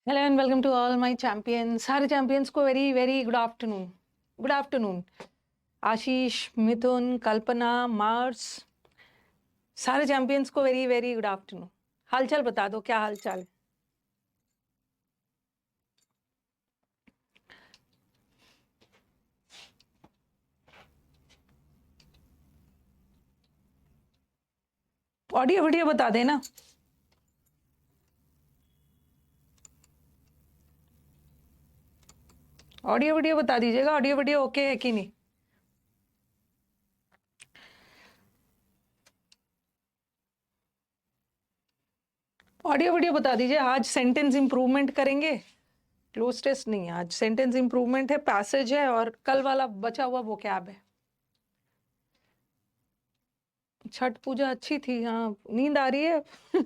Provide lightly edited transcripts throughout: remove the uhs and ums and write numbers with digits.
Hello and welcome to all my champions. सारे champions को very very good afternoon. Good afternoon Ashish, Mithun, Kalpana, मार्स, सारे champions को वेरी वेरी गुड आफ्टरनून। हालचाल बता दो, क्या हालचाल है? ऑडियो वीडियो बता देना। ऑडियो वीडियो बता दीजिएगा। ऑडियो वीडियो ओके है कि नहीं? ऑडियो वीडियो बता दीजिए। आज सेंटेंस इंप्रूवमेंट करेंगे। क्लोज टेस्ट नहीं है आज, सेंटेंस इंप्रूवमेंट है, पैसेज है और कल वाला बचा हुआ वोकैब है। छठ पूजा अच्छी थी, हाँ नींद आ रही है।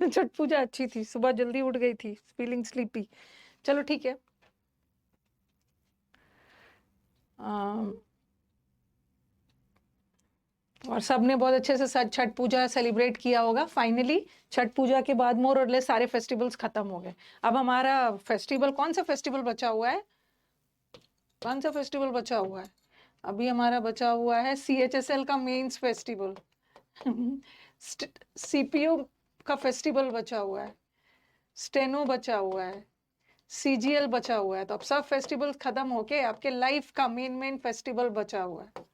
छठ पूजा अच्छी थी, सुबह जल्दी उठ गई थी, फीलिंग स्लीपी। चलो ठीक है। और सबने बहुत अच्छे से छठ पूजा सेलिब्रेट किया होगा। फाइनली छठ पूजा के बाद मोर और लेस सारे फेस्टिवल्स खत्म हो गए। अब हमारा फेस्टिवल, कौन सा फेस्टिवल बचा हुआ है? कौन सा फेस्टिवल बचा हुआ है? अभी हमारा बचा हुआ है CHSL का मेंस फेस्टिवल। CPU का फेस्टिवल बचा हुआ है, स्टेनो बचा हुआ है, CGL बचा हुआ है। तो अब सब फेस्टिवल खत्म होके आपके लाइफ का मेन मेन फेस्टिवल बचा हुआ है।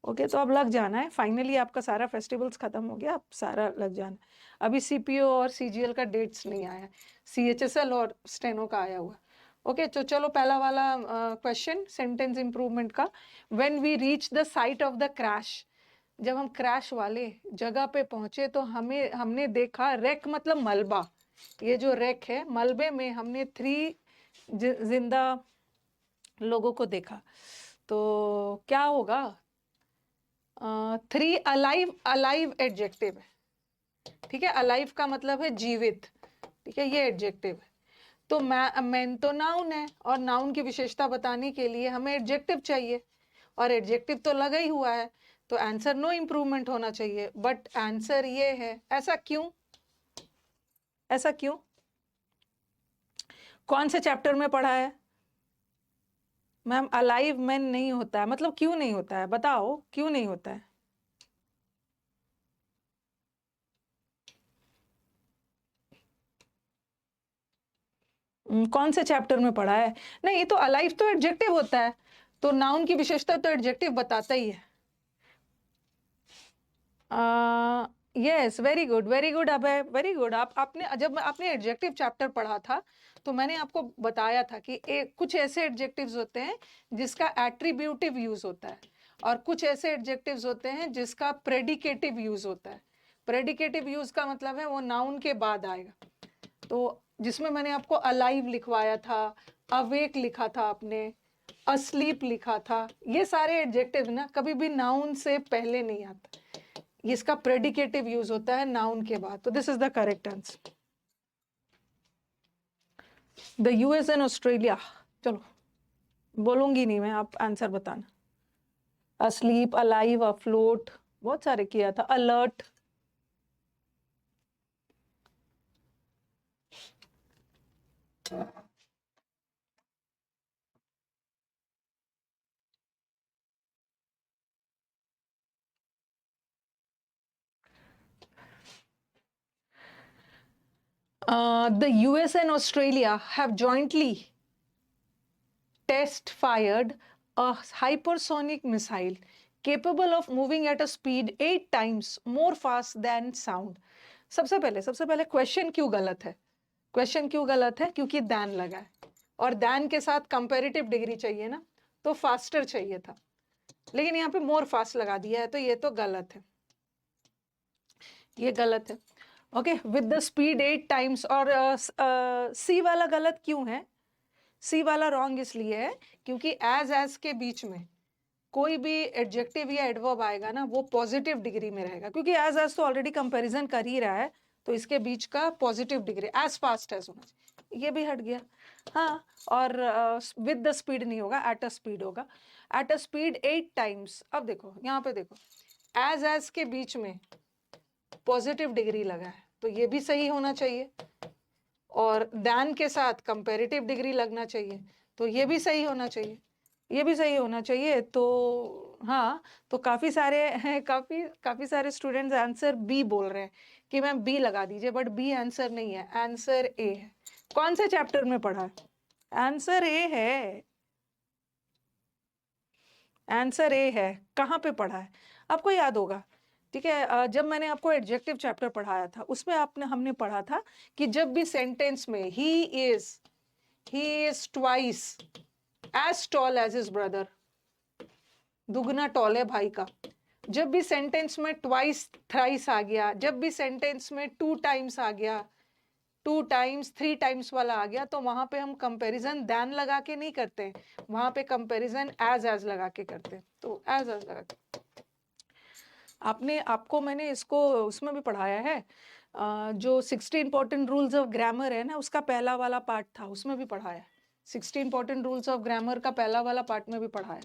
ओके तो अब लग जाना है। फाइनली आपका सारा फेस्टिवल्स खत्म हो गया, अब सारा लग जाना है। अभी CPO और CGL का डेट्स नहीं आया, CHSL और स्टेनो का आया हुआ। ओके तो चलो पहला वाला क्वेश्चन सेंटेंस इंप्रूवमेंट का। When we reach the site of the crash, जब हम क्रैश वाले जगह पे पहुंचे तो हमने देखा रेक, मतलब मलबा। ये जो रेक है, मलबे में हमने 3 जिंदा लोगों को देखा। तो क्या होगा? 3 अलाइव, अलाइव एडजेक्टिव है, ठीक है। अलाइव का मतलब है जीवित, ठीक है, ये एडजेक्टिव है। तो मैन तो नाउन है और नाउन की विशेषता बताने के लिए हमें एडजेक्टिव चाहिए और एडजेक्टिव तो लगा ही हुआ है। तो आंसर नो इम्प्रूवमेंट होना चाहिए, बट आंसर ये है। ऐसा क्यों? ऐसा क्यों? कौन से चैप्टर में पढ़ा है? मैम अलाइव मैन नहीं होता है, मतलब क्यों नहीं होता है? बताओ क्यों नहीं होता है? कौन से चैप्टर में पढ़ा है? नहीं, तो अलाइव तो एडजेक्टिव होता है, तो नाउन की विशेषता तो एडजेक्टिव बताता ही है। Yes, very good very good. अब वेरी गुड। आपने जब आपने एडजेक्टिव चैप्टर पढ़ा था तो मैंने आपको बताया था कि कुछ ऐसे एडजेक्टिव्स होते हैं जिसका एट्रीब्यूटिव यूज होता है और कुछ ऐसे एडजेक्टिव्स होते हैं जिसका प्रेडिकेटिव यूज होता है। प्रेडिकेटिव यूज का मतलब है वो नाउन के बाद आएगा। तो जिसमें मैंने आपको अलाइव लिखवाया था, अवेक लिखा था आपने, अस्लीप लिखा था, ये सारे एडजेक्टिव ना कभी भी नाउन से पहले नहीं आते, इसका प्रेडिकेटिव यूज होता है नाउन के बाद। तो this is the correct answer. The US and Australia. चलो बोलूंगी नहीं मैं, आप आंसर बताना। अस्लीप, अलाइव, अफ्लोट, बहुत सारे किया था। Alert. The US and Australia have jointly test fired a hypersonic missile capable of moving at a speed 8 times more fast than sound. सबसे पहले क्वेश्चन क्यों गलत है? क्वेश्चन क्यों गलत है? क्योंकि दैन लगा है और दैन के साथ कंपैरेटिव डिग्री चाहिए ना, तो फास्टर चाहिए था, लेकिन यहाँ पे मोर फास्ट लगा दिया है, तो ये तो गलत है, ये गलत है। Okay, with the speed 8 times. और सी वाला गलत क्यों है? सी वाला रॉन्ग इसलिए है क्योंकि एज के बीच में कोई भी एडजेक्टिव या एडवर्ब आएगा ना, वो पॉजिटिव डिग्री में रहेगा, क्योंकि एज तो ऑलरेडी कंपैरिजन कर ही रहा है, तो इसके बीच का positive degree as fast as होना चाहिए। ये भी हट गया। हाँ, और विद द स्पीड नहीं होगा, एट अ स्पीड होगा। At a speed 8 times. अब देखो यहाँ पे, देखो एज के बीच में पॉजिटिव डिग्री लगा है, तो ये भी सही होना चाहिए। और दैन के साथ कंपैरेटिव डिग्री लगना चाहिए, तो ये भी सही होना चाहिए, ये भी सही होना चाहिए। तो हाँ, तो काफी सारे हैं, काफी सारे स्टूडेंट्स आंसर बी बोल रहे हैं कि मैम बी लगा दीजिए, बट बी आंसर नहीं है, आंसर ए है। कौन से चैप्टर में पढ़ा है? आंसर ए है, आंसर ए है। कहाँ पे पढ़ा है? आपको याद होगा, ठीक है। जब मैंने आपको एडजेक्टिव चैप्टर पढ़ाया था, उसमें हमने पढ़ा था कि जब भी सेंटेंस में he is twice as tall as his brother, दुगना टॉल है भाई का। जब भी सेंटेंस में ट्वाइस थ्राइस आ गया, जब भी सेंटेंस में टू टाइम्स आ गया, टू टाइम्स थ्री टाइम्स वाला आ गया, तो वहां पे हम कंपैरिजन दैन लगा के नहीं करते, वहां पे कंपैरिजन एज लगा के करते। तो एज लगा के आपको मैंने इसको उसमें भी पढ़ाया है, जो 60 इंपॉर्टेंट रूल्स ऑफ ग्रामर है ना, उसका पहला वाला पार्ट था, उसमें भी पढ़ाया। 60 इंपॉर्टेंट रूल्स ऑफ ग्रामर का पहला वाला पार्ट में भी पढ़ाया।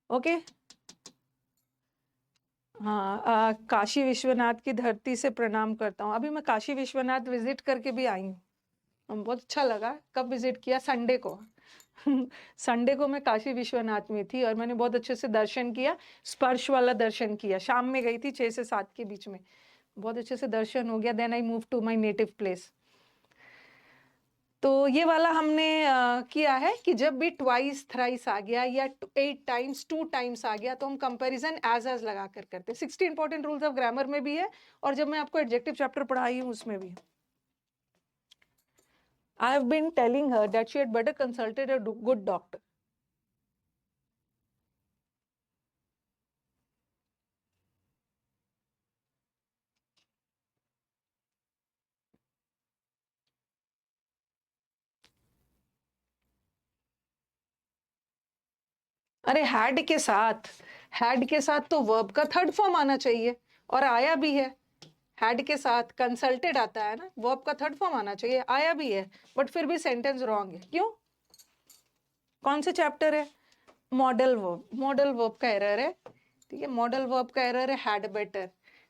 ओके। हाँ, काशी विश्वनाथ की धरती से प्रणाम करता हूँ। अभी मैं काशी विश्वनाथ विजिट करके भी आई हूँ, बहुत अच्छा लगा। कब विजिट किया? संडे को। संडे को मैं काशी विश्वनाथ में थी और मैंने बहुत अच्छे से दर्शन किया, स्पर्श वाला दर्शन किया। शाम में गई थी, 6 से 7 के बीच में, बहुत अच्छे से दर्शन हो गया। Then I move to my native place. तो ये वाला हमने किया है कि जब भी ट्वाइस थ्राइस आ गया या 8 टाइम्स 2 टाइम्स आ गया, तो हम कंपैरिजन एज लगा कर करते। 60 इंपॉर्टेंट रूल्स ऑफ ग्रामर में भी है, और जब मैं आपको एडजेक्टिव चैप्टर पढ़ाई हूँ उसमें भी। I have been telling her that she had better consulted a good doctor. अरे हैड के साथ तो वर्ब का थर्ड फॉर्म आना चाहिए, और आया भी है। हैड के साथ कंसल्टेड आता है ना, वर्ब का थर्ड फॉर्म आना चाहिए, आया भी है, बट फिर भी सेंटेंस रॉन्ग है। क्यों? कौन से चैप्टर है? मॉडल वर्ब का एरर है, ठीक है। मॉडल वर्ब का एरर है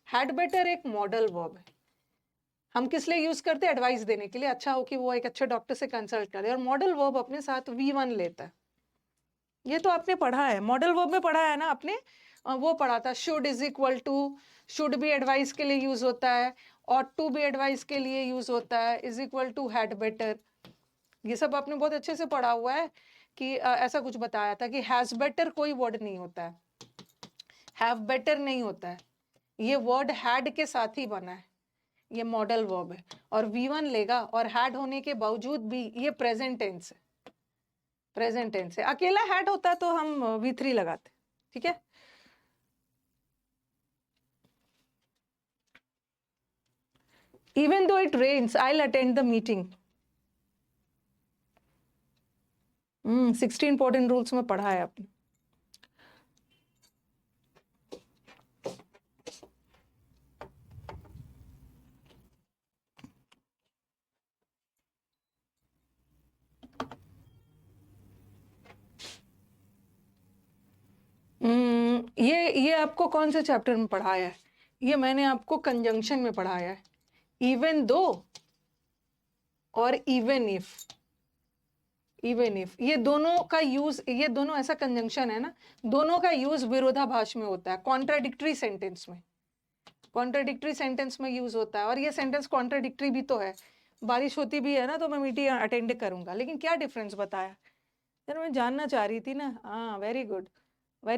हैड बेटर एक मॉडल वर्ब है। हम किस लिए यूज करते हैं? एडवाइस देने के लिए, अच्छा हो कि वो एक अच्छे डॉक्टर से कंसल्ट करे, और मॉडल वर्ब अपने साथ V1 लेता है। ये तो आपने पढ़ा है, मॉडल वर्ब में पढ़ा है ना आपने। वो पढ़ा था, should is equal to, should भी एडवाइस के लिए यूज होता है, ऑट टू भी एडवाइस के लिए यूज होता है, is equal to had better. ये सब आपने बहुत अच्छे से पढ़ा हुआ है कि ऐसा कुछ बताया था कि हैज बेटर कोई वर्ड नहीं होता है, हैव बेटर नहीं होता है, ये वर्ड हैड के साथ ही बना है, ये मॉडल वर्ब है, और V1 लेगा। और हैड होने के बावजूद भी ये प्रेजेंट टेंस है, प्रेजेंट टेंस है। अकेला हैड होता तो हम V3 लगाते, ठीक है। Even though it rains, I'll attend the meeting. 60 important rules में पढ़ा है आपने। ये आपको कौन से चैप्टर में पढ़ाया है? ये मैंने आपको कंजंक्शन में पढ़ाया है। इवन दो और इवन इफ ये दोनों का यूज, ये दोनों ऐसा कंजंक्शन है ना, दोनों का यूज विरोधाभास में होता है, कॉन्ट्राडिक्टरी सेंटेंस में, कॉन्ट्राडिक्टरी सेंटेंस में यूज होता है। और ये सेंटेंस कॉन्ट्राडिक्टरी भी तो है। बारिश होती भी है ना तो मैं मीटिंग अटेंड करूंगा, लेकिन क्या डिफरेंस बताया? यार मैं जानना चाह रही थी ना। हाँ, very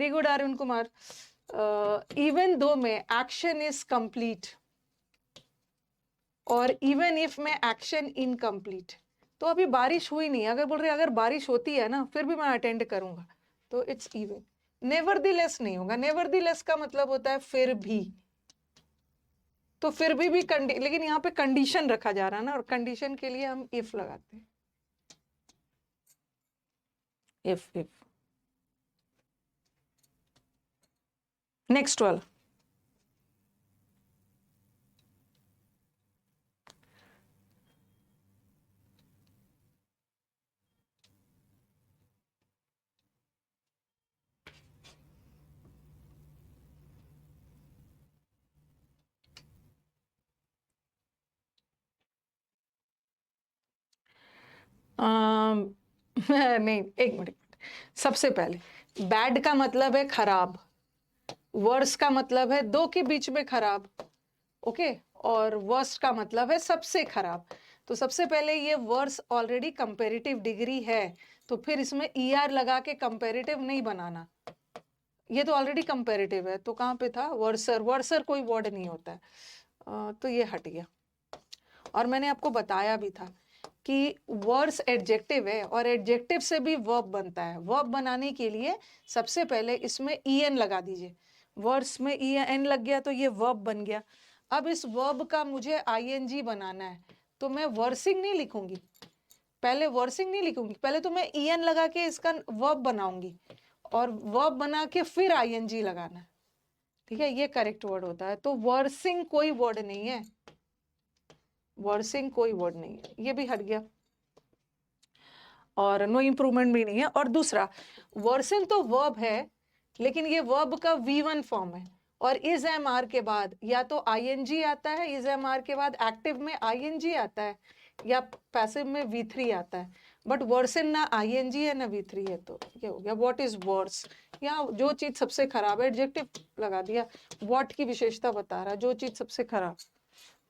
good Arun Kumar. Even though में एक्शन इज कंप्लीट, और इवन इफ में एक्शन इनकम्प्लीट। तो अभी बारिश हुई नहीं, अगर बोल रहे अगर बारिश होती है ना फिर भी मैं अटेंड करूंगा, तो इट्स इवन। नेवरदीलेस नहीं होगा, नेवरदीलेस का मतलब होता है फिर भी। तो फिर भी लेकिन यहाँ पे कंडीशन रखा जा रहा है ना, और कंडीशन के लिए हम इफ लगाते हैं, इफ। नेक्स्ट वाला। नहीं, एक मिनट। सबसे पहले बैड का मतलब है खराब, वर्स का मतलब है दो के बीच में खराब, ओके, और वर्स्ट का मतलब है सबसे खराब। तो सबसे पहले ये वर्स ऑलरेडी कंपैरेटिव डिग्री है, तो फिर इसमें ईआर लगा के कंपैरेटिव नहीं बनाना, ये तो ऑलरेडी कंपैरेटिव है। तो कहाँ पे था वर्सर, वर्सर कोई वर्ड नहीं होता है, तो ये हट गया। और मैंने आपको बताया भी था कि वर्स एडजेक्टिव है और एडजेक्टिव से भी वर्ब बनता है। वर्ब बनाने के लिए सबसे पहले इसमें ईएन लगा दीजिए, वर्स में ईएन लग गया तो ये वर्ब बन गया। अब इस वर्ब का मुझे आईएनजी बनाना है, तो मैं वर्सिंग नहीं लिखूंगी, पहले वर्सिंग नहीं लिखूंगी, पहले तो मैं ईएन लगा के इसका वर्ब बनाऊंगी और वर्ब बना के फिर आईएनजी लगाना है, ठीक है, ये करेक्ट वर्ड होता है। तो वर्सिंग कोई वर्ड नहीं है, वर्सिंग कोई वर्ड नहीं है, ये भी हट गया और नो इम्प्रूवमेंट भी नहीं है। और दूसरा, वर्सिंग तो वर्ब है, लेकिन ये वर्ब का V1 फॉर्म है और इज एम आर के बाद या तो आईएनजी आता है, इज एम आर के बाद एक्टिव में आईएनजी आता है या पैसिव में V3 आता है, बट वर्सिन ना आईएनजी है ना V3 है, तो ये हो गया व्हाट इज वर्स। यहाँ जो चीज सबसे खराब है एडजेक्टिव लगा दिया, व्हाट की विशेषता बता रहा है, जो चीज सबसे खराब,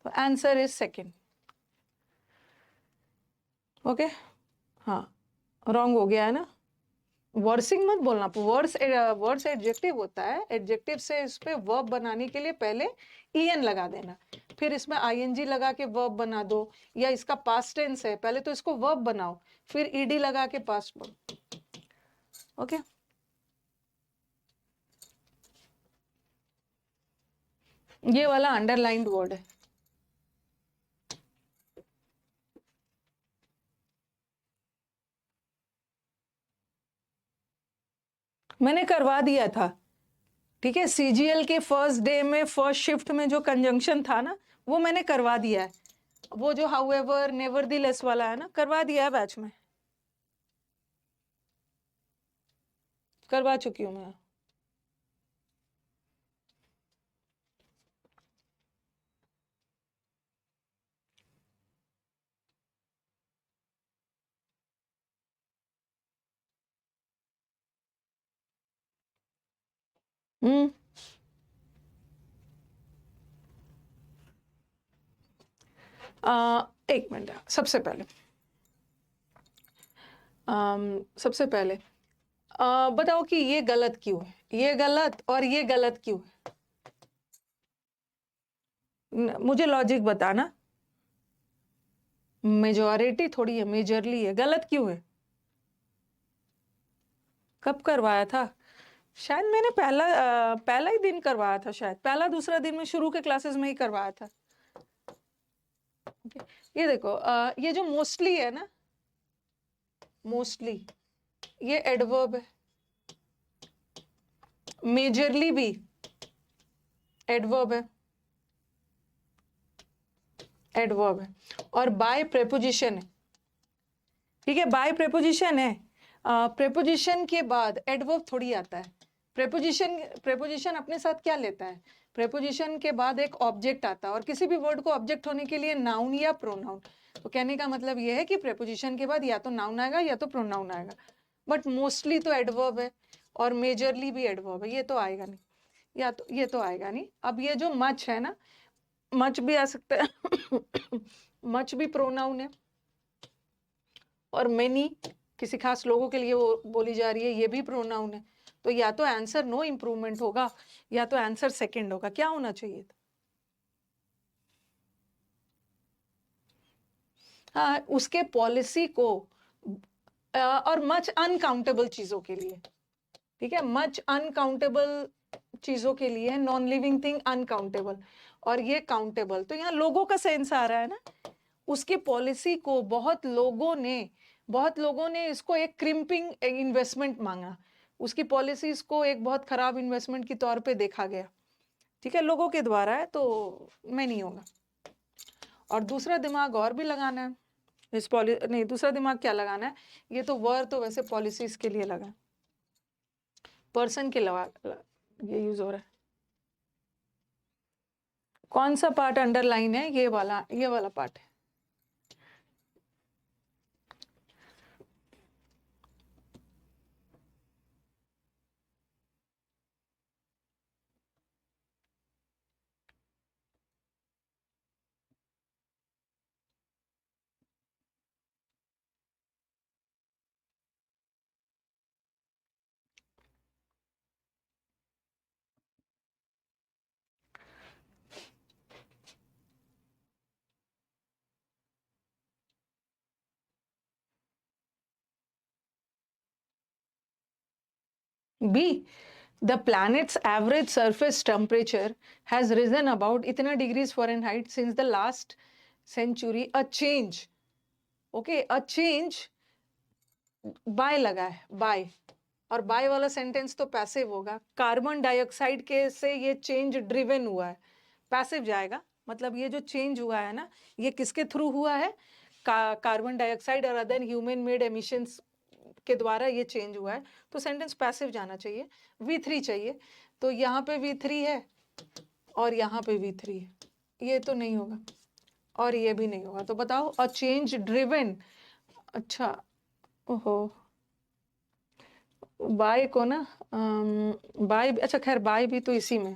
तो आंसर इज सेकेंड। ओके, हाँ, रॉन्ग हो गया है ना, वर्सिंग मत बोलना, वर्स वर्स एडजेक्टिव होता है, एडजेक्टिव से इस पे वर्ब बनाने के लिए पहले ईएन लगा देना, फिर इसमें आईएनजी लगा के वर्ब बना दो, या इसका पास्ट टेंस है, पहले तो इसको वर्ब बनाओ फिर ईडी लगा के पास्ट बनो, ओके। ये वाला अंडरलाइंड वर्ड है, मैंने करवा दिया था, ठीक है, सीजीएल के फर्स्ट डे में फर्स्ट शिफ्ट में जो कंजंक्शन था ना, वो मैंने करवा दिया है, वो जो हाउएवर नेवरदीलेस वाला है ना, करवा दिया है बैच में, करवा चुकी हूँ मैं। हम्म, एक मिनट, सबसे पहले सबसे पहले बताओ कि ये गलत क्यों है, ये गलत और ये गलत क्यों है, मुझे लॉजिक बताना। मेजॉरिटी थोड़ी है, मेजरली है, गलत क्यों है? कब करवाया था? शायद मैंने पहला ही दिन करवाया था, शायद पहला दूसरा दिन में शुरू के क्लासेस में ही करवाया था। ये देखो, ये जो मोस्टली है ना, मोस्टली ये एडवर्ब है, मेजरली भी एडवर्ब है, एडवर्ब है, और बाय प्रेपोजिशन है, ठीक है, बाय प्रेपोजिशन है। प्रेपोजिशन के बाद एडवर्ब थोड़ी आता है, प्रेपोजिशन प्रेपोजिशन अपने साथ क्या लेता है, प्रेपोजिशन के बाद एक ऑब्जेक्ट आता है, और किसी भी वर्ड को ऑब्जेक्ट होने के लिए नाउन या प्रोनाउन, तो कहने का मतलब यह है कि प्रेपोजिशन के बाद या तो नाउन आएगा या तो प्रोनाउन आएगा, बट मोस्टली तो एडवर्ब है और मेजरली भी एडवर्ब है, ये तो आएगा नहीं, या तो ये तो आएगा नहीं। अब ये जो मच है ना, मच भी आ सकता है मच भी प्रोनाउन है, और मेनी किसी खास लोगों के लिए वो बोली जा रही है, ये भी प्रोनाउन है, तो या तो आंसर नो इम्प्रूवमेंट होगा या तो आंसर सेकंड होगा, क्या होना चाहिए था? हाँ, उसके पॉलिसी को, और मच अनकाउंटेबल चीजों के लिए, ठीक है, मच अनकाउंटेबल चीजों के लिए, नॉन लिविंग थिंग अनकाउंटेबल, और ये काउंटेबल, तो यहाँ लोगों का सेंस आ रहा है ना, उसकी पॉलिसी को बहुत लोगों ने इसको एक क्रिम्पिंग इन्वेस्टमेंट मांगा, उसकी पॉलिसीज को एक बहुत खराब इन्वेस्टमेंट के तौर पे देखा गया, ठीक है, लोगों के द्वारा है, तो मैं नहीं होगा। और दूसरा दिमाग और भी लगाना है इस नहीं, दूसरा दिमाग क्या लगाना है, ये तो वर तो वैसे पॉलिसीज के लिए लगा, पर्सन के ये यूज हो रहा है। कौन सा पार्ट अंडरलाइन है? ये वाला पार्ट है, B, the planet's average surface temperature has risen about इतना degrees Fahrenheit since the last century. A change, okay, a change by लगा है, बाय, और बाय वाला सेंटेंस तो पैसिव होगा. कार्बन डाइऑक्साइड के से ये चेंज ड्रिवन हुआ है, पैसिव जाएगा. मतलब ये जो चेंज हुआ है ना, ये किसके थ्रू हुआ है? कार्बन डाइऑक्साइड और अदर ह्यूमन मेड एमिशंस के द्वारा ये चेंज हुआ है. तो सेंटेंस पैसिव जाना चाहिए. V3 चाहिए, तो यहाँ पे V3 है और यहाँ पे V3 है. ये तो नहीं होगा और ये भी नहीं होगा. तो बताओ, अ चेंज ड्रिवन. अच्छा, ओहो, बाय को ना, बाय, अच्छा खैर बाय भी तो इसी में,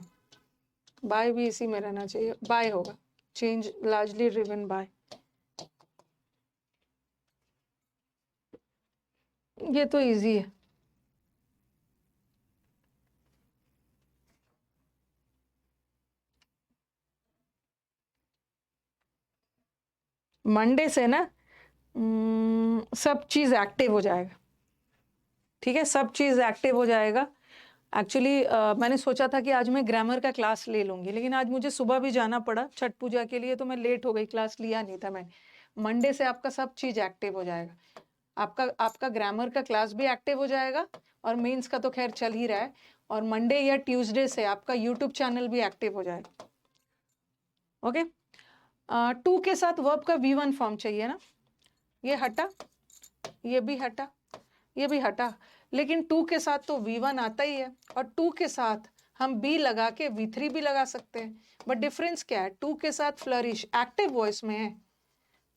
बाय भी इसी में रहना चाहिए. बाय होगा, चेंज लार्जली ड्रिवन बाय. ये तो इजी है. मंडे से ना सब चीज एक्टिव हो जाएगा. ठीक है, सब चीज एक्टिव हो जाएगा. एक्चुअली मैंने सोचा था कि आज मैं ग्रामर का क्लास ले लूंगी, लेकिन आज मुझे सुबह भी जाना पड़ा छठ पूजा के लिए, तो मैं लेट हो गई, क्लास लिया नहीं था मैंने. मंडे से आपका सब चीज एक्टिव हो जाएगा. आपका ग्रामर का क्लास भी एक्टिव हो जाएगा और मेंस का तो खैर चल ही रहा है. और मंडे या ट्यूसडे से आपका यूट्यूब चैनल भी एक्टिव हो जाएगा. ओके. टू के साथ वर्ब का V1 फॉर्म चाहिए ना. ये हटा, ये भी हटा, ये भी हटा, लेकिन टू के साथ तो V1 आता ही है. और टू के साथ हम B लगा के V3 भी लगा सकते हैं. बट डिफरेंस क्या है? टू के साथ फ्लरिश एक्टिव वॉइस में है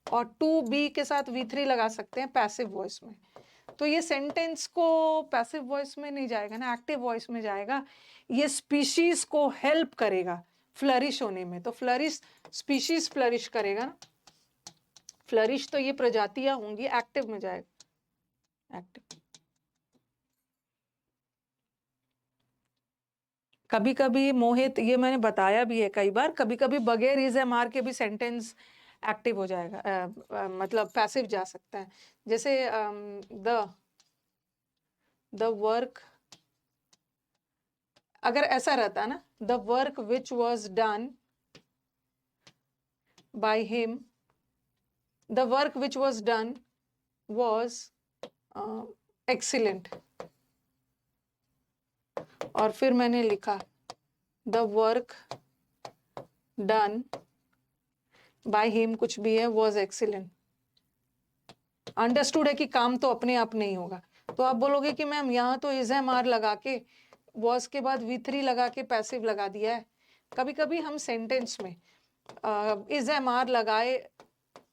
और टू B के साथ V3 लगा सकते हैं पैसिव वॉइस में. तो ये सेंटेंस को पैसिव वॉइस में नहीं जाएगा ना, एक्टिव वॉइस में जाएगा. ये स्पीशीज को हेल्प करेगा फ्लरिश होने में. तो फ्लरिश, स्पीशीज फ्लरिश करेगा ना. फ्लरिश तो ये प्रजातियां होंगी, एक्टिव में जाएगा, एक्टिव. कभी कभी मोहित, ये मैंने बताया भी है कई बार, कभी कभी बगैर इज एम आर के भी सेंटेंस एक्टिव हो जाएगा, मतलब पैसिव जा सकता है. जैसे द वर्क, अगर ऐसा रहता ना, the work which was done by him, the work which was done was excellent. और फिर मैंने लिखा the work done by him, कुछ भी है, वॉज एक्सीलेंट. अंडरस्टूड है कि काम तो अपने आप नहीं होगा. तो आप बोलोगे कि मैम यहाँ तो इज एम आर लगा के वॉज के बाद V3 लगा के पैसिव लगा दिया है. कभी कभी हम सेंटेंस में इज एम आर लगाए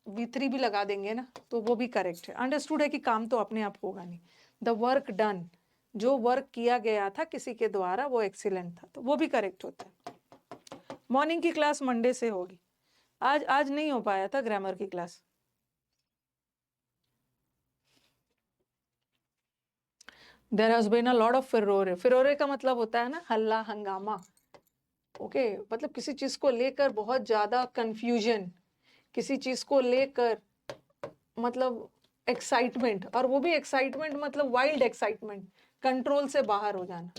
V3 भी लगा देंगे ना, तो वो भी करेक्ट है. अंडरस्टूड है कि काम तो अपने आप होगा नहीं. द वर्क डन, जो वर्क किया गया था किसी के द्वारा, वो एक्सीलेंट था, तो वो भी करेक्ट होता है. मॉर्निंग की क्लास मंडे से होगी. आज नहीं हो पाया था ग्रामर की class. There has been a lot of furore. Furore का मतलब होता है ना हल्ला हंगामा. ओके, मतलब किसी चीज को लेकर बहुत ज्यादा कंफ्यूजन, किसी चीज को लेकर मतलब एक्साइटमेंट, और वो भी एक्साइटमेंट मतलब वाइल्ड एक्साइटमेंट, कंट्रोल से बाहर हो जाना.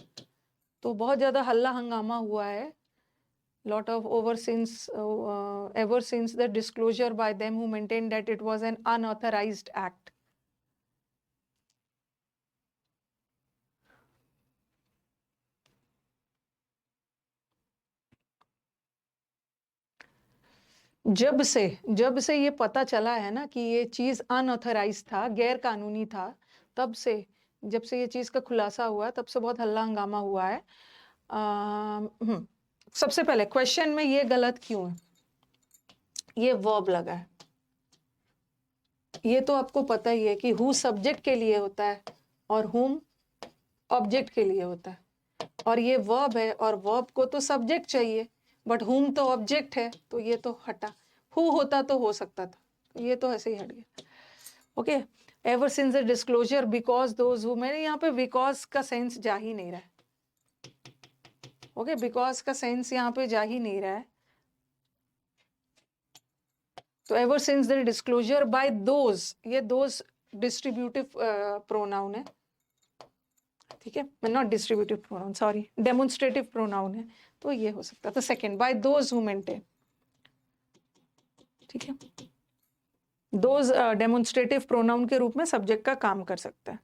तो बहुत ज्यादा हल्ला हंगामा हुआ है. lot of ever since the disclosure by them who maintained that it was an unauthorized act. जब से ये पता चला है ना कि ये चीज अनऑथराइज था, गैर कानूनी था, तब से, जब से ये चीज का खुलासा हुआ तब से बहुत हल्ला हंगामा हुआ है. सबसे पहले क्वेश्चन में ये गलत क्यों है? ये वर्ब लगा है. ये तो आपको पता ही है कि हु सब्जेक्ट के लिए होता है और हुम ऑब्जेक्ट के लिए होता है. और ये वर्ब है और वर्ब को तो सब्जेक्ट चाहिए, बट हुम तो ऑब्जेक्ट है, तो ये तो हटा. हु होता तो हो सकता था, ये तो ऐसे ही हट गया. Okay. Ever since the disclosure, because those who, मैंने यहाँ पे बिकॉज का सेंस जा ही नहीं रहा है. ओके, बिकॉज का सेंस यहाँ पे जा ही नहीं रहा है. तो ever since the disclosure by those, ये दोज डिस्ट्रीब्यूटिव प्रोनाउन है. ठीक है, not distributive pronoun, sorry, demonstrative pronoun है, तो ये हो सकता है। तो second, by those who maintain, ठीक है, दोज डेमोन्स्ट्रेटिव प्रोनाउन के रूप में सब्जेक्ट का काम कर सकता है।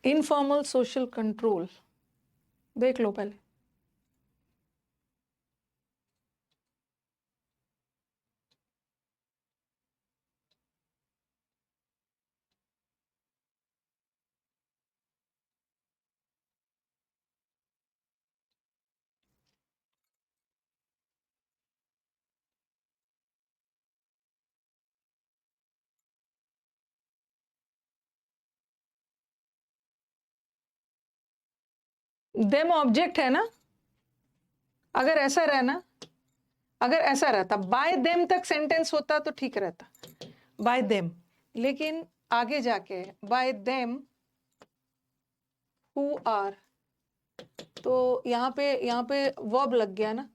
इनफॉर्मल सोशल कंट्रोल देख लो पहले। देम ऑब्जेक्ट है ना, अगर ऐसा रहना, अगर ऐसा रहता बाय देम तक सेंटेंस होता तो ठीक रहता, बाय देम, लेकिन आगे जाके बाय देम हु आर, तो यहाँ पे वर्ब लग गया ना।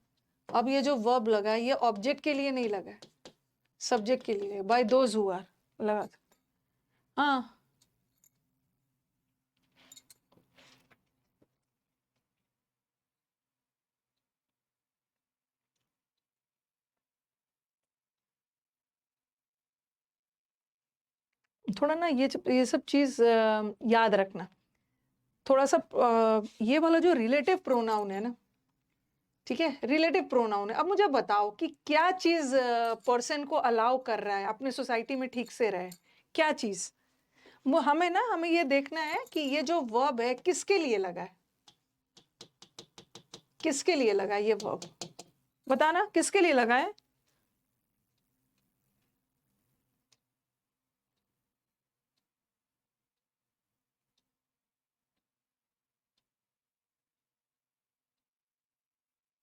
अब ये जो वर्ब लगा है ये ऑब्जेक्ट के लिए नहीं लगा है, सब्जेक्ट के लिए, बाय दोज हु आर लगा। हाँ, थोड़ा ना ये सब चीज याद रखना थोड़ा सा। ये वाला जो रिलेटिव प्रोनाउन है ना, ठीक है, रिलेटिव प्रोनाउन है। अब मुझे बताओ कि क्या चीज पर्सन को अलाउ कर रहा है अपने सोसाइटी में ठीक से रहे, क्या चीज। हमें ये देखना है कि ये जो वर्ब है किसके लिए लगा है, किसके लिए लगा है ये वर्ब, बताना किसके लिए लगा है।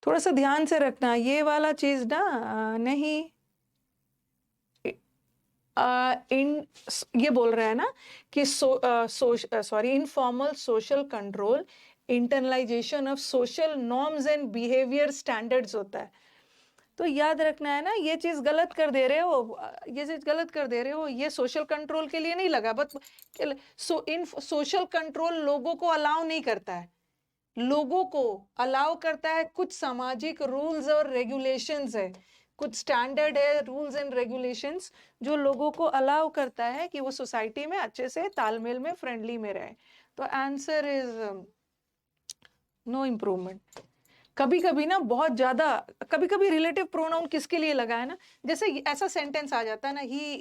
थोड़ा सा ध्यान से रखना ये वाला चीज ना, नहीं, इन ये बोल रहा है ना कि sorry, informal social control, internalisation of social norms and behaviour standards होता है। तो याद रखना है ना, ये चीज गलत कर दे रहे हो, ये चीज गलत कर दे रहे हो, ये सोशल कंट्रोल के लिए नहीं लगा, बट इन सोशल कंट्रोल लोगों को अलाउ नहीं करता है, लोगों को अलाउ करता है कुछ सामाजिक रूल्स और रेगुलेशंस है, कुछ स्टैंडर्ड है, रूल्स एंड रेगुलेशंस, जो लोगों को अलाउ करता है कि वो सोसाइटी में अच्छे से तालमेल में, फ्रेंडली में रहे। तो आंसर इज नो इम्प्रूवमेंट। कभी कभी ना बहुत ज्यादा, कभी कभी रिलेटिव प्रोनाउन किसके लिए लगा है ना, जैसे ऐसा सेंटेंस आ जाता है ना, he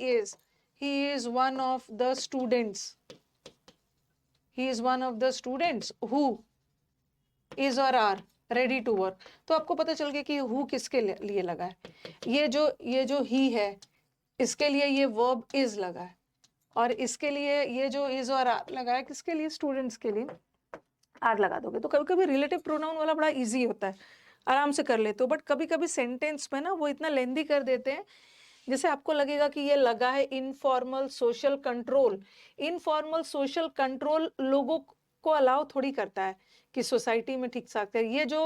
is one of the students, he is one of the students who is और आर रेडी टू वर्क, तो आपको पता चल गया कि हु किसके लिए लगा है। ये जो ही है इसके लिए ये वर्ब इज लगा है, और इसके लिए ये जो इज और आर लगा है किसके लिए, स्टूडेंट्स के लिए आर लगा दोगे। तो कभी कभी रिलेटिव प्रोनाउन वाला बड़ा इजी होता है, आराम से कर लेते हो, बट कभी कभी सेंटेंस में ना वो इतना लेंदी कर देते हैं, जैसे आपको लगेगा कि ये लगा है informal social control. Informal social control लोगों को अलाउ थोड़ी करता है कि सोसाइटी में ठीक ठाक है। ये जो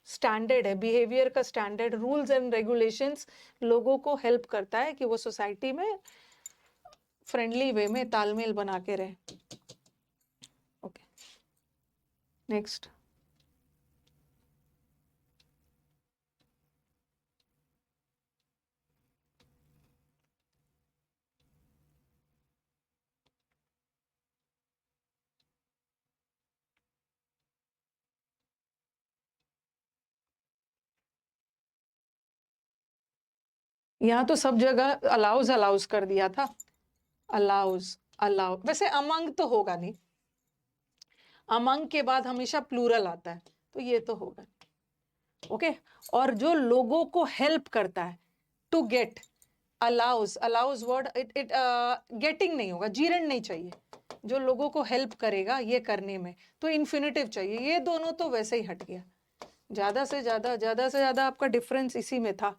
स्टैंडर्ड है, बिहेवियर का स्टैंडर्ड, रूल्स एंड रेगुलेशंस लोगों को हेल्प करता है कि वो सोसाइटी में फ्रेंडली वे में तालमेल बना के रहे। Okay, next. यहाँ तो सब जगह अलाउज अलाउज कर दिया था, अलाउज अलाउ, वैसे अमंग तो होगा नहीं, अमंग के बाद हमेशा प्लूरल आता है, तो ये तो होगा। ओके, और जो लोगों को हेल्प करता है, to get, allows, allows word it getting नहीं होगा, जीरन नहीं चाहिए, जो लोगों को हेल्प करेगा ये करने में, तो इन्फिनिटिव चाहिए। ये दोनों तो वैसे ही हट गया, ज्यादा आपका डिफरेंस इसी में था,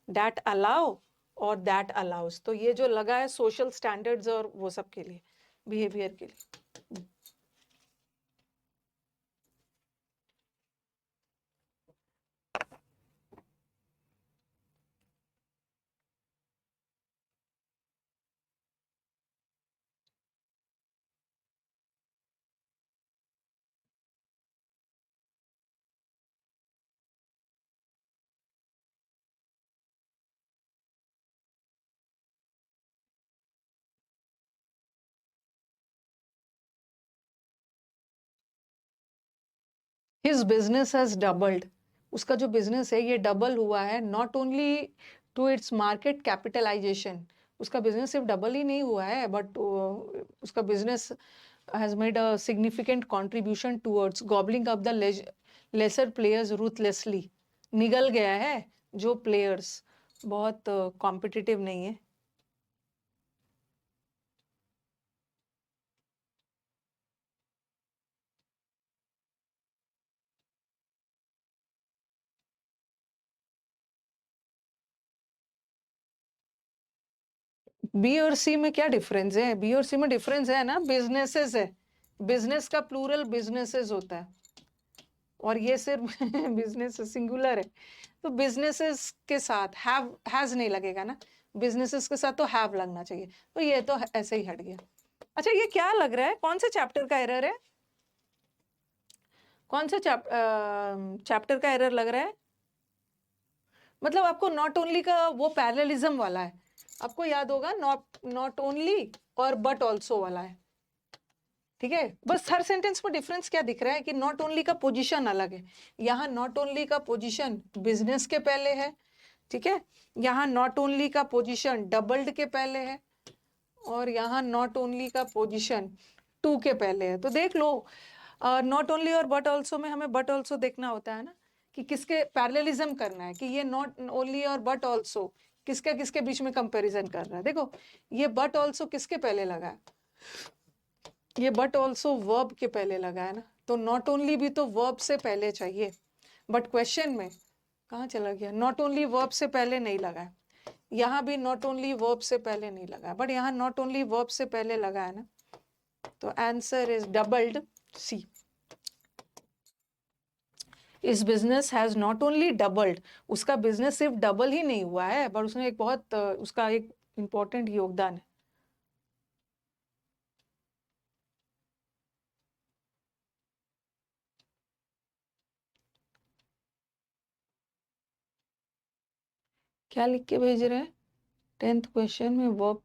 दैट अलाउ और दैट अलाउज। तो ये जो लगा है सोशल स्टैंडर्ड्स और वो सब के लिए, बिहेवियर के लिए। हिज बिजनेस हैज डबल्ड, उसका जो बिजनेस है ये डबल हुआ है, not only to its market capitalization, उसका बिजनेस सिर्फ डबल ही नहीं हुआ है बट उसका business has made a significant contribution towards gobbling up the lesser players ruthlessly, निगल गया है जो प्लेयर्स बहुत कॉम्पिटिटिव नहीं है। बी और सी में क्या डिफरेंस है? बी और सी में डिफरेंस है ना, बिजनेसेस है, बिजनेस का प्लूरल बिजनेसेस होता है और ये सिर्फ बिजनेस सिंगुलर है, तो बिजनेसेस के साथ हैज नहीं लगेगा ना, बिजनेसेस के साथ तो हैव लगना चाहिए, तो ये तो ऐसे ही हट गया। अच्छा ये क्या लग रहा है, कौन से चैप्टर का एरर है, कौन से चैप्टर का एरर लग रहा है? मतलब आपको नॉट ओनली का वो पैरेललिज्म वाला है, आपको याद होगा नॉट ओनली और बट ऑल्सो वाला है, ठीक है। बस हर सेंटेंस में डिफरेंस क्या दिख रहा है कि नॉट ओनली का पोजीशन अलग है, यहाँ नॉट ओनली का पोजीशन बिजनेस के पहले है, ठीक है, यहाँ नॉट ओनली का पोजीशन डबल्ड के पहले है और यहाँ नॉट ओनली का पोजीशन टू के पहले है। तो देख लो नॉट ओनली और बट ऑल्सो में हमें बट ऑल्सो देखना होता है ना, कि किसके पैरेललिज्म करना है, कि ये नॉट ओनली और बट ऑल्सो किसके किसके बीच में कंपैरिजन कर रहा है। देखो ये बट ऑल्सो किसके पहले लगा है, ये बट ऑल्सो वर्ब के पहले लगा है ना, तो नॉट ओनली भी तो वर्ब से पहले चाहिए, बट क्वेश्चन में कहाँ चला गया, नॉट ओनली वर्ब से पहले नहीं लगा है, यहाँ भी नॉट ओनली वर्ब से पहले नहीं लगा है, बट यहाँ नॉट ओनली वर्ब से पहले लगा है ना, तो आंसर इज डबल्ड सी। इस business has not only doubled, उसका बिजनेस सिर्फ डबल ही नहीं हुआ है पर उसने एक बहुत उसका एक इंपॉर्टेंट योगदान है। क्या लिख के भेज रहे हैं 10th क्वेश्चन में, वर्ब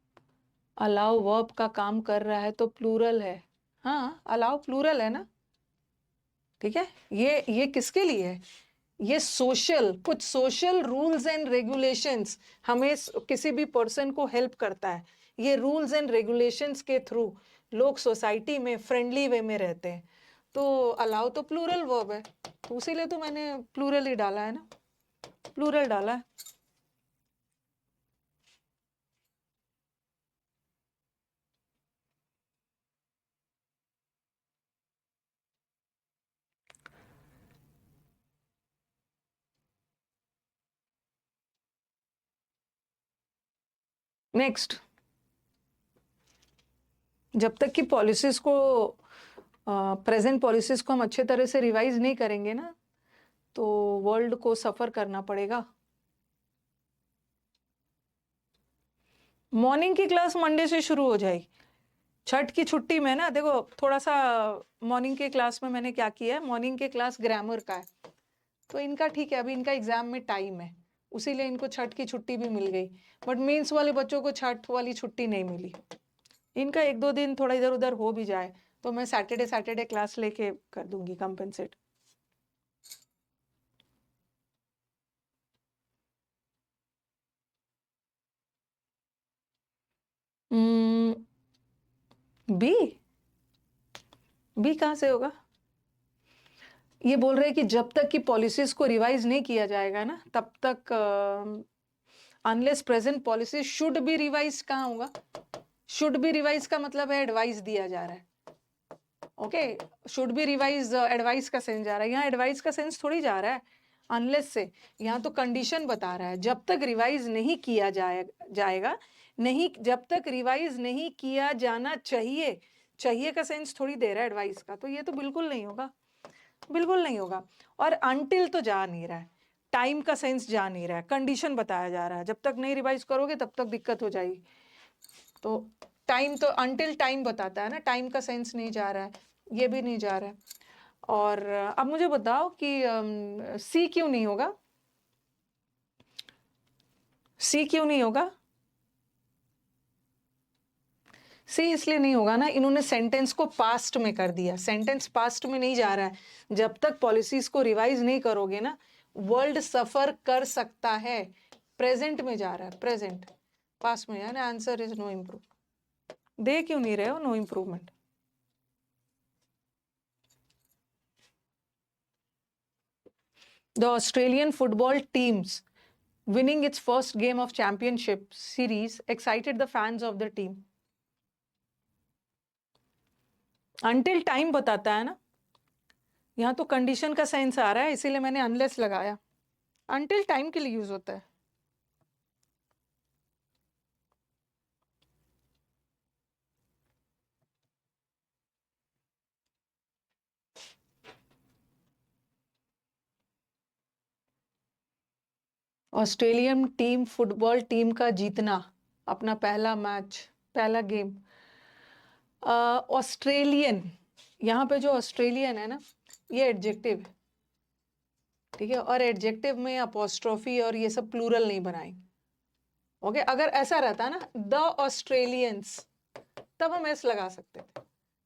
अलाउ वर्ब का काम कर रहा है तो प्लूरल है, हाँ अलाउ प्लूरल है ना, ठीक है। ये किसके लिए है, ये सोशल, कुछ सोशल रूल्स एंड रेगुलेशंस हमें किसी भी पर्सन को हेल्प करता है, ये रूल्स एंड रेगुलेशंस के थ्रू लोग सोसाइटी में फ्रेंडली वे में रहते हैं, तो अलाउ तो प्लूरल वर्ब है, तो इसीलिए तो मैंने प्लूरल ही डाला है ना, प्लूरल डाला है। नेक्स्ट, जब तक कि पॉलिसीज को प्रेजेंट पॉलिसीज को हम अच्छे तरह से रिवाइज नहीं करेंगे ना, तो वर्ल्ड को सफर करना पड़ेगा। मॉर्निंग की क्लास मंडे से शुरू हो जाएगी, छठ की छुट्टी में ना, देखो थोड़ा सा मॉर्निंग के क्लास में मैंने क्या किया है, मॉर्निंग के क्लास ग्रामर का है, तो इनका ठीक है, अभी इनका एग्जाम में टाइम है, उसीलिए इनको छठ की छुट्टी भी मिल गई, बट मेंस वाले बच्चों को छठ वाली छुट्टी नहीं मिली, इनका एक दो दिन थोड़ा इधर उधर हो भी जाए तो मैं सैटरडे सैटरडे क्लास लेके कर दूंगी कंपेंसेट। बी, बी कहाँ से होगा, ये बोल रहे हैं कि जब तक कि पॉलिसीज को रिवाइज नहीं किया जाएगा ना तब तक, unless present policy should be revise कहाँ होगा, शुड बी रिवाइज का मतलब है एडवाइस दिया जा रहा है, okay, should be revise advice का सेंस जा रहा है, यहाँ एडवाइस का सेंस थोड़ी जा रहा है अनलेस से, यहाँ तो कंडीशन बता रहा है, जब तक रिवाइज नहीं किया जाएगा, नहीं जब तक रिवाइज नहीं किया जाना चाहिए, चाहिए का सेंस थोड़ी दे रहा है एडवाइस का, तो ये तो बिल्कुल नहीं होगा, बिल्कुल नहीं होगा। और अनटिल तो जा नहीं रहा है, टाइम का सेंस जा नहीं रहा है, कंडीशन बताया जा रहा है, जब तक नहीं रिवाइज करोगे तब तक दिक्कत हो जाएगी, तो टाइम तो अनटिल टाइम बताता है ना, टाइम का सेंस नहीं जा रहा है, ये भी नहीं जा रहा है। और अब मुझे बताओ कि सी क्यों नहीं होगा, सी क्यों नहीं होगा, सी इसलिए नहीं होगा ना, इन्होंने सेंटेंस को पास्ट में कर दिया, सेंटेंस पास्ट में नहीं जा रहा है। जब तक पॉलिसीज को रिवाइज नहीं करोगे ना, वर्ल्ड सफर कर सकता है। प्रेजेंट में जा रहा है, प्रेजेंट, पास्ट में, यानी आंसर इज नो इम्प्रूव। दे क्यों नहीं रहे हो no improvement? The Australian football teams winning its first game of championship series excited the fans of the team. Until time बताता है ना, यहाँ तो कंडीशन का सेंस आ रहा है, इसीलिए मैंने अनलेस लगाया। Until time के लिए यूज होता है। ऑस्ट्रेलियन टीम, फुटबॉल टीम का जीतना अपना पहला मैच, पहला गेम। ऑस्ट्रेलियन, यहाँ पे जो ऑस्ट्रेलियन है ना, ये एडजेक्टिव है, ठीक है, और एडजेक्टिव में अपोस्ट्रोफी और ये सब प्लूरल नहीं बनाएंगे। ओके, अगर ऐसा रहता ना द ऑस्ट्रेलियंस, तब हम एस लगा सकते थे,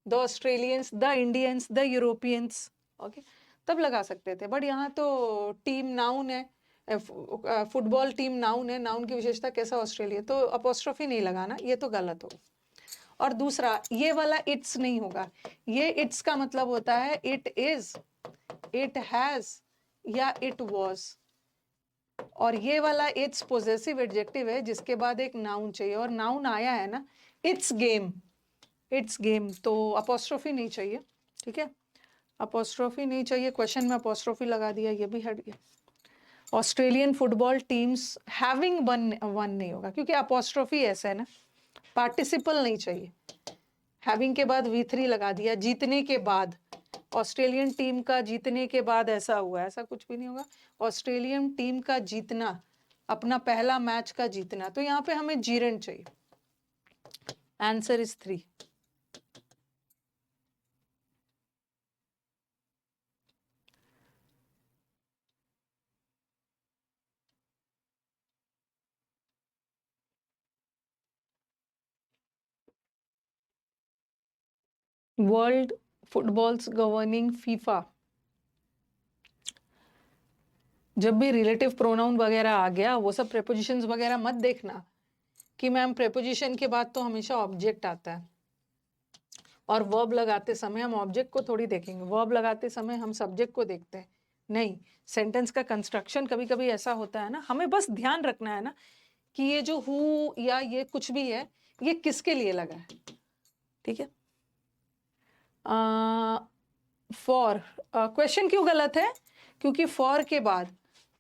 the Australians, the Indians, the Europeans, okay, तब लगा सकते थे। बट यहाँ तो टीम नाउन है, फुटबॉल टीम नाउन है, नाउन की विशेषता कैसा ऑस्ट्रेलिया, तो अपोस्ट्रोफी नहीं लगाना, ये तो गलत होगा। और दूसरा, ये वाला इट्स नहीं होगा, ये इट्स का मतलब होता है इट इज, इट हैज या इट वॉज, और ये वाला इट्स पोजेसिव एडजेक्टिव है जिसके बाद एक नाउन चाहिए, और नाउन आया है ना इट्स गेम, इट्स गेम, तो अपोस्ट्रोफी नहीं चाहिए, ठीक है, अपोस्ट्रोफी नहीं चाहिए। क्वेश्चन में अपोस्ट्रोफी लगा दिया, ये भी हट गया। Australian football teams having one नहीं होगा, क्योंकि अपोस्ट्रोफी ऐसा है ना, पार्टिसिपल नहीं चाहिए। हैविंग के बाद V3 लगा दिया, जीतने के बाद, ऑस्ट्रेलियन टीम का जीतने के बाद ऐसा हुआ, ऐसा कुछ भी नहीं होगा। ऑस्ट्रेलियन टीम का जीतना, अपना पहला मैच का जीतना, तो यहाँ पे हमें जीरन चाहिए। Answer is 3। World footballs governing FIFA, जब भी रिलेटिव प्रोनाउन वगैरह आ गया, वो सब प्रेपोजिशंस वगैरह मत देखना कि मैम प्रेपोजिशन के बाद तो हमेशा ऑब्जेक्ट आता है, और वर्ब लगाते समय हम ऑब्जेक्ट को थोड़ी देखेंगे, वर्ब लगाते समय हम सब्जेक्ट को देखते हैं। नहीं, सेंटेंस का कंस्ट्रक्शन कभी कभी ऐसा होता है ना, हमें बस ध्यान रखना है ना कि ये जो हु या ये कुछ भी है, ये किसके लिए लगा है, ठीक है। फॉर, क्वेश्चन क्यों गलत है? क्योंकि फॉर के बाद,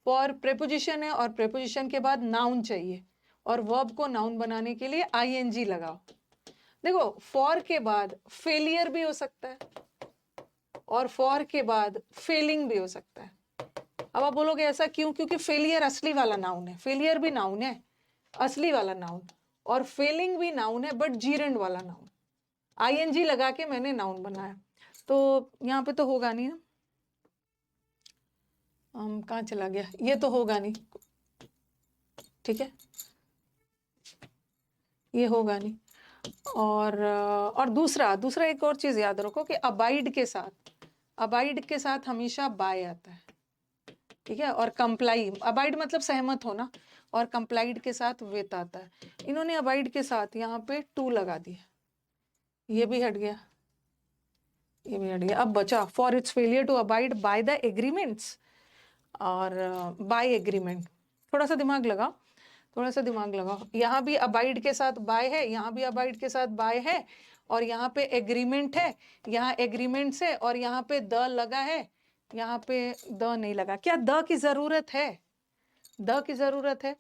फॉर प्रेपोजिशन है और प्रेपोजिशन के बाद नाउन चाहिए, और वर्ब को नाउन बनाने के लिए आईएनजी लगाओ। देखो, फॉर के बाद फेलियर भी हो सकता है, और फॉर के बाद फेलिंग भी हो सकता है। अब आप बोलोगे ऐसा क्यों? क्योंकि फेलियर असली वाला नाउन है, फेलियर भी नाउन है, असली वाला नाउन, और फेलिंग भी नाउन है, बट जीरेंड वाला नाउन। आईएनजी लगा के मैंने नाउन बनाया, तो यहाँ पे तो होगा नहीं ना। कहाँ चला गया? ये तो होगा नहीं, ठीक है, ये होगा नहीं। और दूसरा एक और चीज याद रखो कि अबाइड के साथ हमेशा बाय आता है, ठीक है, और कंप्लाई, अबाइड मतलब सहमत होना, और कंप्लाइड के साथ विथ आता है। इन्होंने अबाइड के साथ यहाँ पे टू लगा दिया, ये भी हट गया, ये भी हट गया। अब बचा for its failure to abide by the agreements, और बाय एग्रीमेंट। थोड़ा सा दिमाग लगाओ, थोड़ा सा दिमाग लगाओ, यहाँ भी अबाइड के साथ बाय है, यहाँ भी अबाइड के साथ बाय है, और यहाँ पे एग्रीमेंट है, यहाँ एग्रीमेंट से, और यहाँ पे द लगा है, यहाँ पे द नहीं लगा। क्या द की जरूरत है? द की जरूरत है?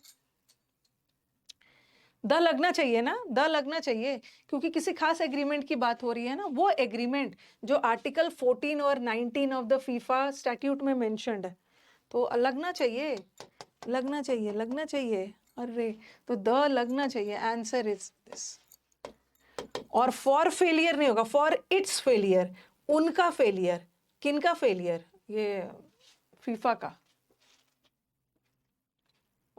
द लगना चाहिए ना, द लगना चाहिए, क्योंकि किसी खास एग्रीमेंट की बात हो रही है ना, वो एग्रीमेंट जो आर्टिकल 14 और 19 ऑफ द फीफा स्टैट्यूट में मेंशन्ड है, तो लगना चाहिए, लगना चाहिए, लगना चाहिए। अरे, तो द लगना चाहिए, आंसर इज दिस। और फॉर फेलियर नहीं होगा, फॉर इट्स फेलियर, उनका फेलियर, किनका फेलियर? ये फीफा का,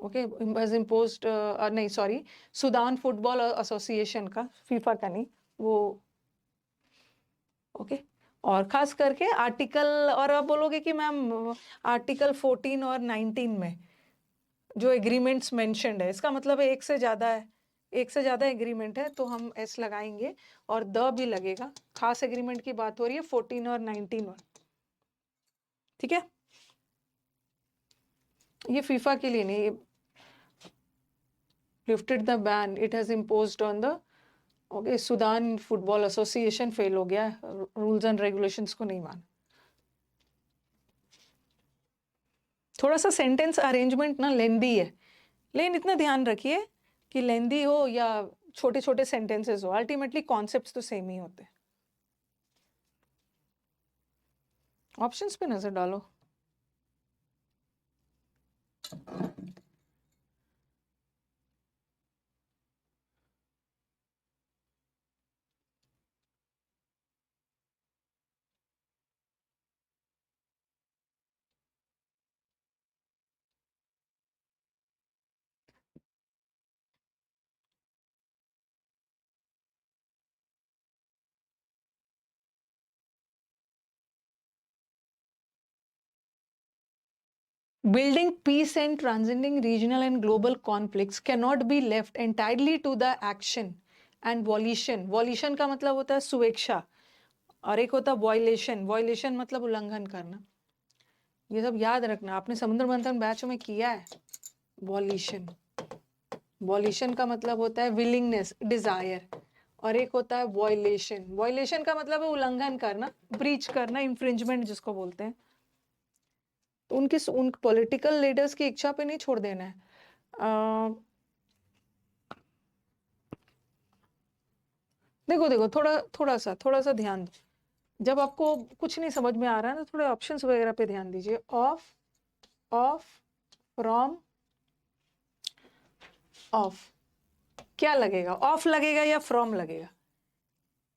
ओके, इज इम्पोज्ड, नहीं सॉरी, सूडान फुटबॉल एसोसिएशन का, फीफा का नहीं वो। ओके, और खास करके आर्टिकल, और आप बोलोगे कि मैम आर्टिकल 14 और 19 में जो एग्रीमेंट्स मेंशन्ड है, इसका मतलब है एक से ज़्यादा है, एक से ज़्यादा एग्रीमेंट है, तो हम एस लगाएंगे और द भी लगेगा। खास एग्रीमेंट की बात हो रही है 14 और 19 में, ठीक है। ये फीफा के लिए नहीं, lifted the ban it has imposed on the, okay, Sudan football association fail हो गया, रूल्स एंड रेगुलेशंस को नहीं माना। थोड़ा सा सेंटेंस अरेंजमेंट ना लेंदी है, लेकिन इतना ध्यान रखिए कि लेंदी हो या छोटे छोटे सेंटेंसेस हो, अल्टीमेटली कॉन्सेप्ट्स तो सेम ही होते हैं। ऑप्शंस पे नजर डालो। Building peace and transcending regional and global conflicts cannot be left entirely to the action and volition. Volition का मतलब होता है स्वेच्छा, और एक होता है वॉयलेशन। वॉयलेशन मतलब उल्लंघन करना। ये सब याद रखना, आपने समुद्र मंथन बैच में किया है। वॉलिशन, वॉलिशन का मतलब होता है विलिंगनेस, डिजायर, और एक होता है वॉयलेशन। वॉयलेशन का मतलब है उल्लंघन करना, ब्रीच करना, इंफ्रिंजमेंट जिसको बोलते हैं। तो उन पॉलिटिकल लीडर्स की इच्छा पे नहीं छोड़ देना है। देखो देखो, थोड़ा सा ध्यान दो। जब आपको कुछ नहीं समझ में आ रहा है ना, थोड़े ऑप्शंस वगैरह पे ध्यान दीजिए। ऑफ, ऑफ, फ्रॉम, ऑफ, क्या लगेगा? ऑफ लगेगा या फ्रॉम लगेगा?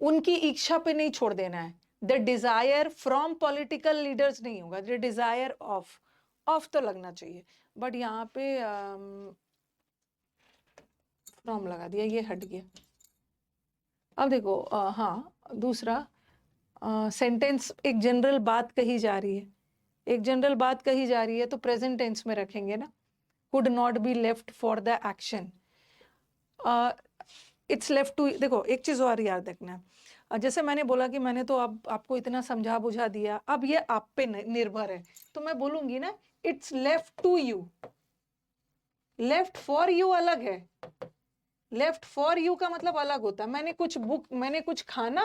उनकी इच्छा पे नहीं छोड़ देना है। The desire from political leaders नहीं होगा, द डिजायर ऑफ, ऑफ तो लगना चाहिए, बट यहाँ पे फ्रॉम लगा दिया, ये हट गया। अब देखो, हाँ, दूसरा सेंटेंस, एक जनरल बात कही जा रही है, एक जनरल बात कही जा रही है, तो प्रेजेंट टेंस में रखेंगे ना। Could not be left for the action, it's left to. देखो एक चीज और याद रखना, जैसे मैंने बोला कि मैंने तो अब आपको इतना समझा बुझा दिया, अब ये आप पे निर्भर है, तो मैं बोलूंगी ना it's left to you. Left for you अलग है, लेफ्ट फॉर यू का मतलब अलग होता है। मैंने कुछ खाना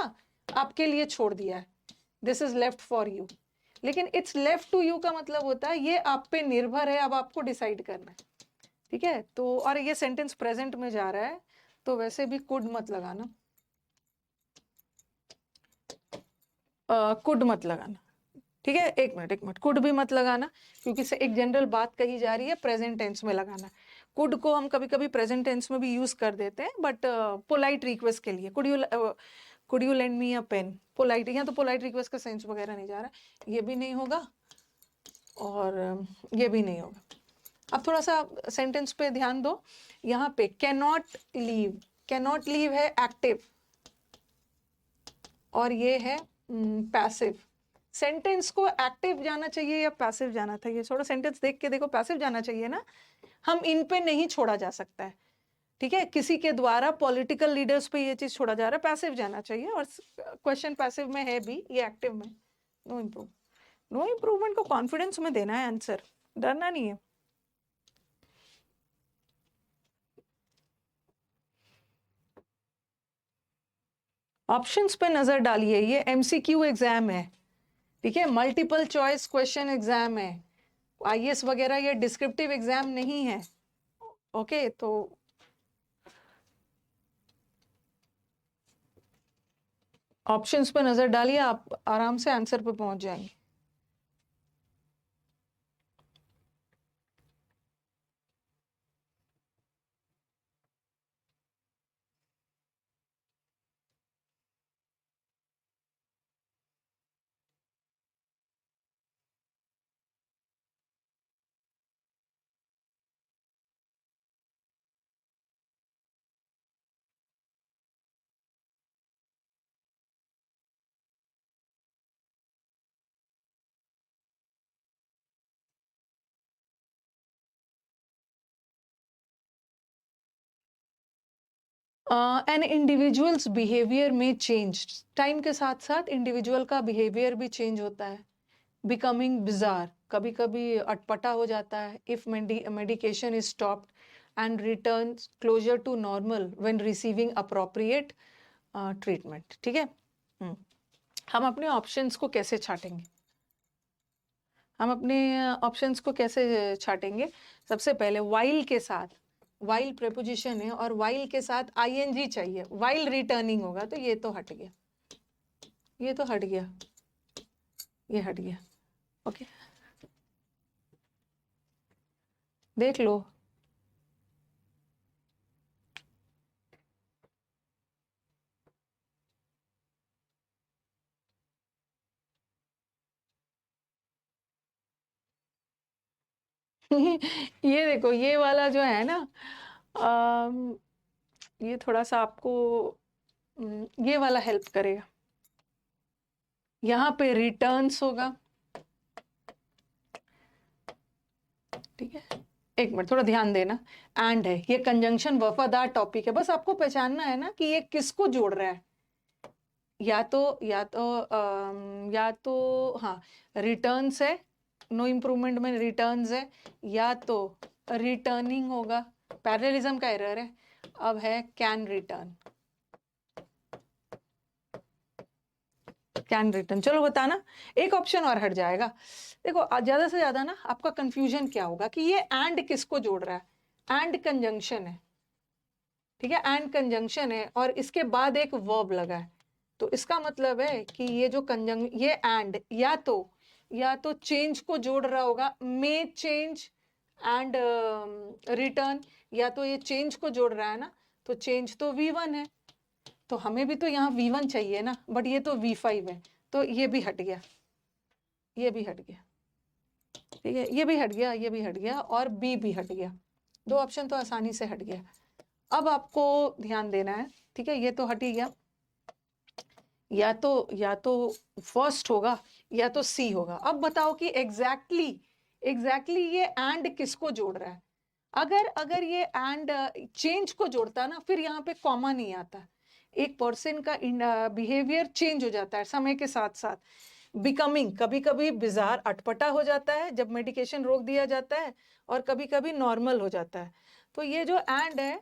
आपके लिए छोड़ दिया है, this is left for you. लेकिन इट्स लेफ्ट टू यू का मतलब होता है ये आप पे निर्भर है, अब आपको डिसाइड करना है, ठीक है। तो और ये सेंटेंस प्रेजेंट में जा रहा है, तो वैसे भी कुड मत लगाना, कुड मत लगाना, ठीक है। एक मिनट, कुड भी मत लगाना, क्योंकि से एक जनरल बात कही जा रही है, प्रेजेंट टेंस में लगाना। कुड को हम कभी कभी प्रेजेंट टेंस में भी यूज कर देते हैं, बट पोलाइट रिक्वेस्ट के लिए, could you lend me a pen, polite. यहाँ तो पोलाइट रिक्वेस्ट का सेंस वगैरह नहीं जा रहा, ये भी नहीं होगा और ये भी नहीं होगा। अब थोड़ा सा सेंटेंस पे ध्यान दो, यहाँ पे कैनॉट लीव, कैनॉट लीव है एक्टिव, और ये है पैसिव। सेंटेंस को एक्टिव जाना चाहिए या पैसिव जाना चाहिए? थोड़ा सेंटेंस देख के देखो, पैसिव जाना चाहिए ना। हम इन पे नहीं छोड़ा जा सकता है, ठीक है। किसी के द्वारा पॉलिटिकल लीडर्स पे ये चीज छोड़ा जा रहा है, पैसिव जाना चाहिए। और क्वेश्चन पैसिव में है भी, ये एक्टिव में। नो इम्प्रूव, नो इम्प्रूवमेंट को कॉन्फिडेंस में देना है आंसर, डरना नहीं है। ऑप्शंस पे नजर डालिए, ये एमसीक्यू एग्जाम है, ठीक है, मल्टीपल चॉइस क्वेश्चन एग्जाम है, आईएएस वगैरह ये डिस्क्रिप्टिव एग्जाम नहीं है, ओके। तो ऑप्शंस पे नजर डालिए, आप आराम से आंसर पे पहुंच जाएंगे। एन इंडिविजुअल्स बिहेवियर में चेंज, टाइम के साथ साथ इंडिविजुअल का बिहेवियर भी चेंज होता है. बिकमिंग बिजार, कभी कभी अटपटा हो जाता है. If medication is stopped and return closer to normal when receiving appropriate treatment. ठीक है. हम अपने ऑप्शंस को कैसे छाटेंगे? हम अपने ऑप्शंस को कैसे छाटेंगे? सबसे पहले वाइल के साथ, वाइल प्रेपोजिशन है और वाइल के साथ आईएनजी चाहिए. वाइल रिटर्निंग होगा तो ये तो हट गया, ये तो हट गया, ये हट गया. ओके, देख लो. ये देखो, ये वाला जो है ना, ये थोड़ा सा आपको ये वाला हेल्प करेगा. यहाँ पे रिटर्न्स होगा. ठीक है, एक मिनट थोड़ा ध्यान देना. एंड है, ये कंजंक्शन वफादार टॉपिक है. बस आपको पहचानना है ना कि ये किसको जोड़ रहा है. या तो हाँ, रिटर्न्स है, नो इम्प्रूवमेंट में रिटर्न्स है, या तो रिटर्निंग होगा, पैरेललिज्म का एरर है. अब है कैन रिटर्न, कैन रिटर्न. चलो बताना, एक ऑप्शन और हट जाएगा. देखो ज्यादा से ज्यादा ना आपका कंफ्यूजन क्या होगा कि ये एंड किसको जोड़ रहा है. एंड कंजंक्शन है. ठीक है, एंड कंजंक्शन है और इसके बाद एक वर्ब लगा है. तो इसका मतलब है कि ये जो ये एंड या तो चेंज को जोड़ रहा होगा, मे चेंज एंड रिटर्न, या तो ये चेंज को जोड़ रहा है ना, तो चेंज तो V1 है, तो हमें भी तो यहाँ V1 चाहिए ना, बट ये तो V5 है, तो ये भी हट गया, ये भी हट गया. ठीक है, ये भी हट गया, ये भी हट गया और B भी हट गया. दो ऑप्शन तो आसानी से हट गया. अब आपको ध्यान देना है. ठीक है, ये तो हट ही गया. या तो फर्स्ट होगा या तो सी होगा. अब बताओ कि एग्जैक्टली ये एंड किसको जोड़ रहा है. अगर ये एंड चेंज को जोड़ता ना, फिर यहाँ पे कॉमा नहीं आता. एक पर्सन का बिहेवियर चेंज हो जाता है समय के साथ साथ. बिकमिंग, कभी कभी बिजार अटपटा हो जाता है जब मेडिकेशन रोक दिया जाता है, और कभी कभी नॉर्मल हो जाता है. तो ये जो एंड है,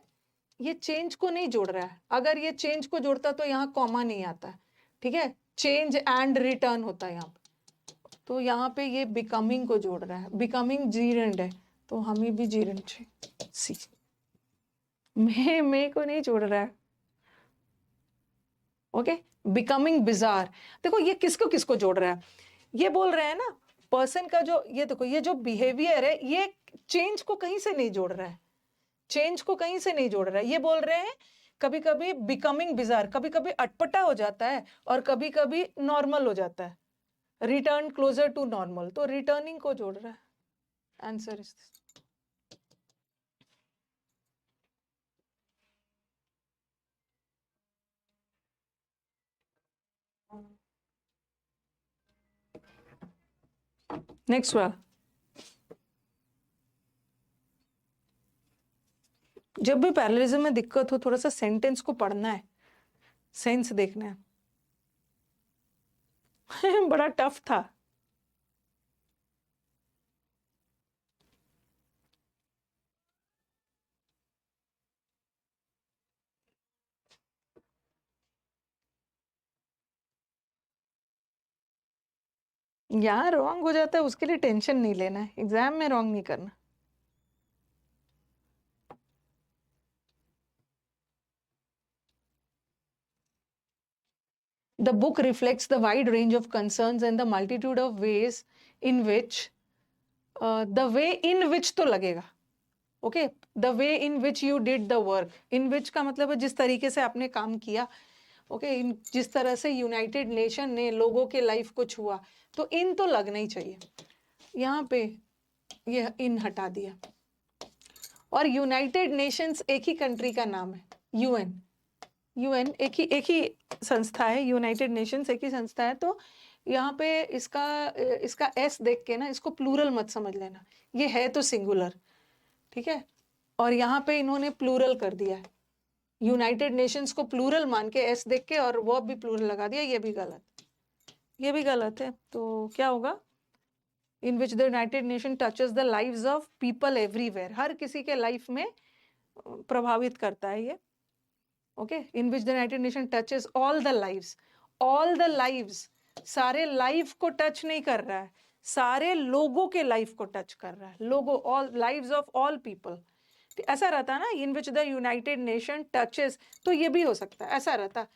ये चेंज को नहीं जोड़ रहा है. अगर ये चेंज को जोड़ता तो यहाँ कॉमा नहीं आता. ठीक है, चेंज एंड रिटर्न होता है यहाँ पे. तो यहाँ पे ये बिकमिंग को जोड़ रहा है. बिकमिंग जीरेंड है, तो हमें भी जीरेंड चाहिए. सी, मैं को नहीं जोड़ रहा है. Okay, becoming bizarre. देखो ये किसको किसको जोड़ रहा है. ये बोल रहे हैं ना, पर्सन का जो, ये देखो ये जो बिहेवियर है, ये चेंज को कहीं से नहीं जोड़ रहा है. चेंज को कहीं से नहीं जोड़ रहा है. ये बोल रहे हैं कभी कभी बिकमिंग बिजार, कभी कभी अटपटा हो जाता है और कभी कभी नॉर्मल हो जाता है. रिटर्न क्लोजर टू नॉर्मल, तो रिटर्निंग को जोड़ रहा है. आंसर इज नेक्स्ट वाला. जब भी पैरेललिज्म में दिक्कत हो, थोड़ा सा सेंटेंस को पढ़ना है, सेंस देखना है. बड़ा टफ था. यहाँ रॉन्ग हो जाता है, उसके लिए टेंशन नहीं लेना है. एग्जाम में रॉन्ग नहीं करना. The book reflects the wide range of concerns and the multitude of ways in which the way in which तो लगेगा. Okay, the way in which you did the work. In which का मतलब है जिस तरीके से आपने काम किया. ओके, जिस तरह से यूनाइटेड नेशन ने लोगों के लाइफ को छुआ, तो इन तो लगना ही चाहिए. यहाँ पे ये इन हटा दिया. और यूनाइटेड नेशंस एक ही कंट्री का नाम है. यूएन एक ही संस्था है. यूनाइटेड नेशंस एक ही संस्था है. तो यहाँ पे इसका एस देख के ना, इसको प्लूरल मत समझ लेना. ये है तो सिंगुलर. ठीक है, और यहाँ पे इन्होंने प्लूरल कर दिया है. यूनाइटेड नेशंस को प्लूरल मान के एस देख के और वर्ब भी प्लूरल लगा दिया, ये भी गलत, ये भी गलत है। तो क्या होगा? In which the United Nation touches the lives of people everywhere, हर किसी के लाइफ में प्रभावित करता है ये। Okay, in which the United Nation touches all the lives, all the lives, सारे लाइफ को टच नहीं कर रहा है, सारे लोगों के लाइफ को टच कर रहा है, लोगों, all lives of all people. ऐसा रहता है ना, in which the United Nation touches, तो ये भी हो सकता है, ऐसा रहता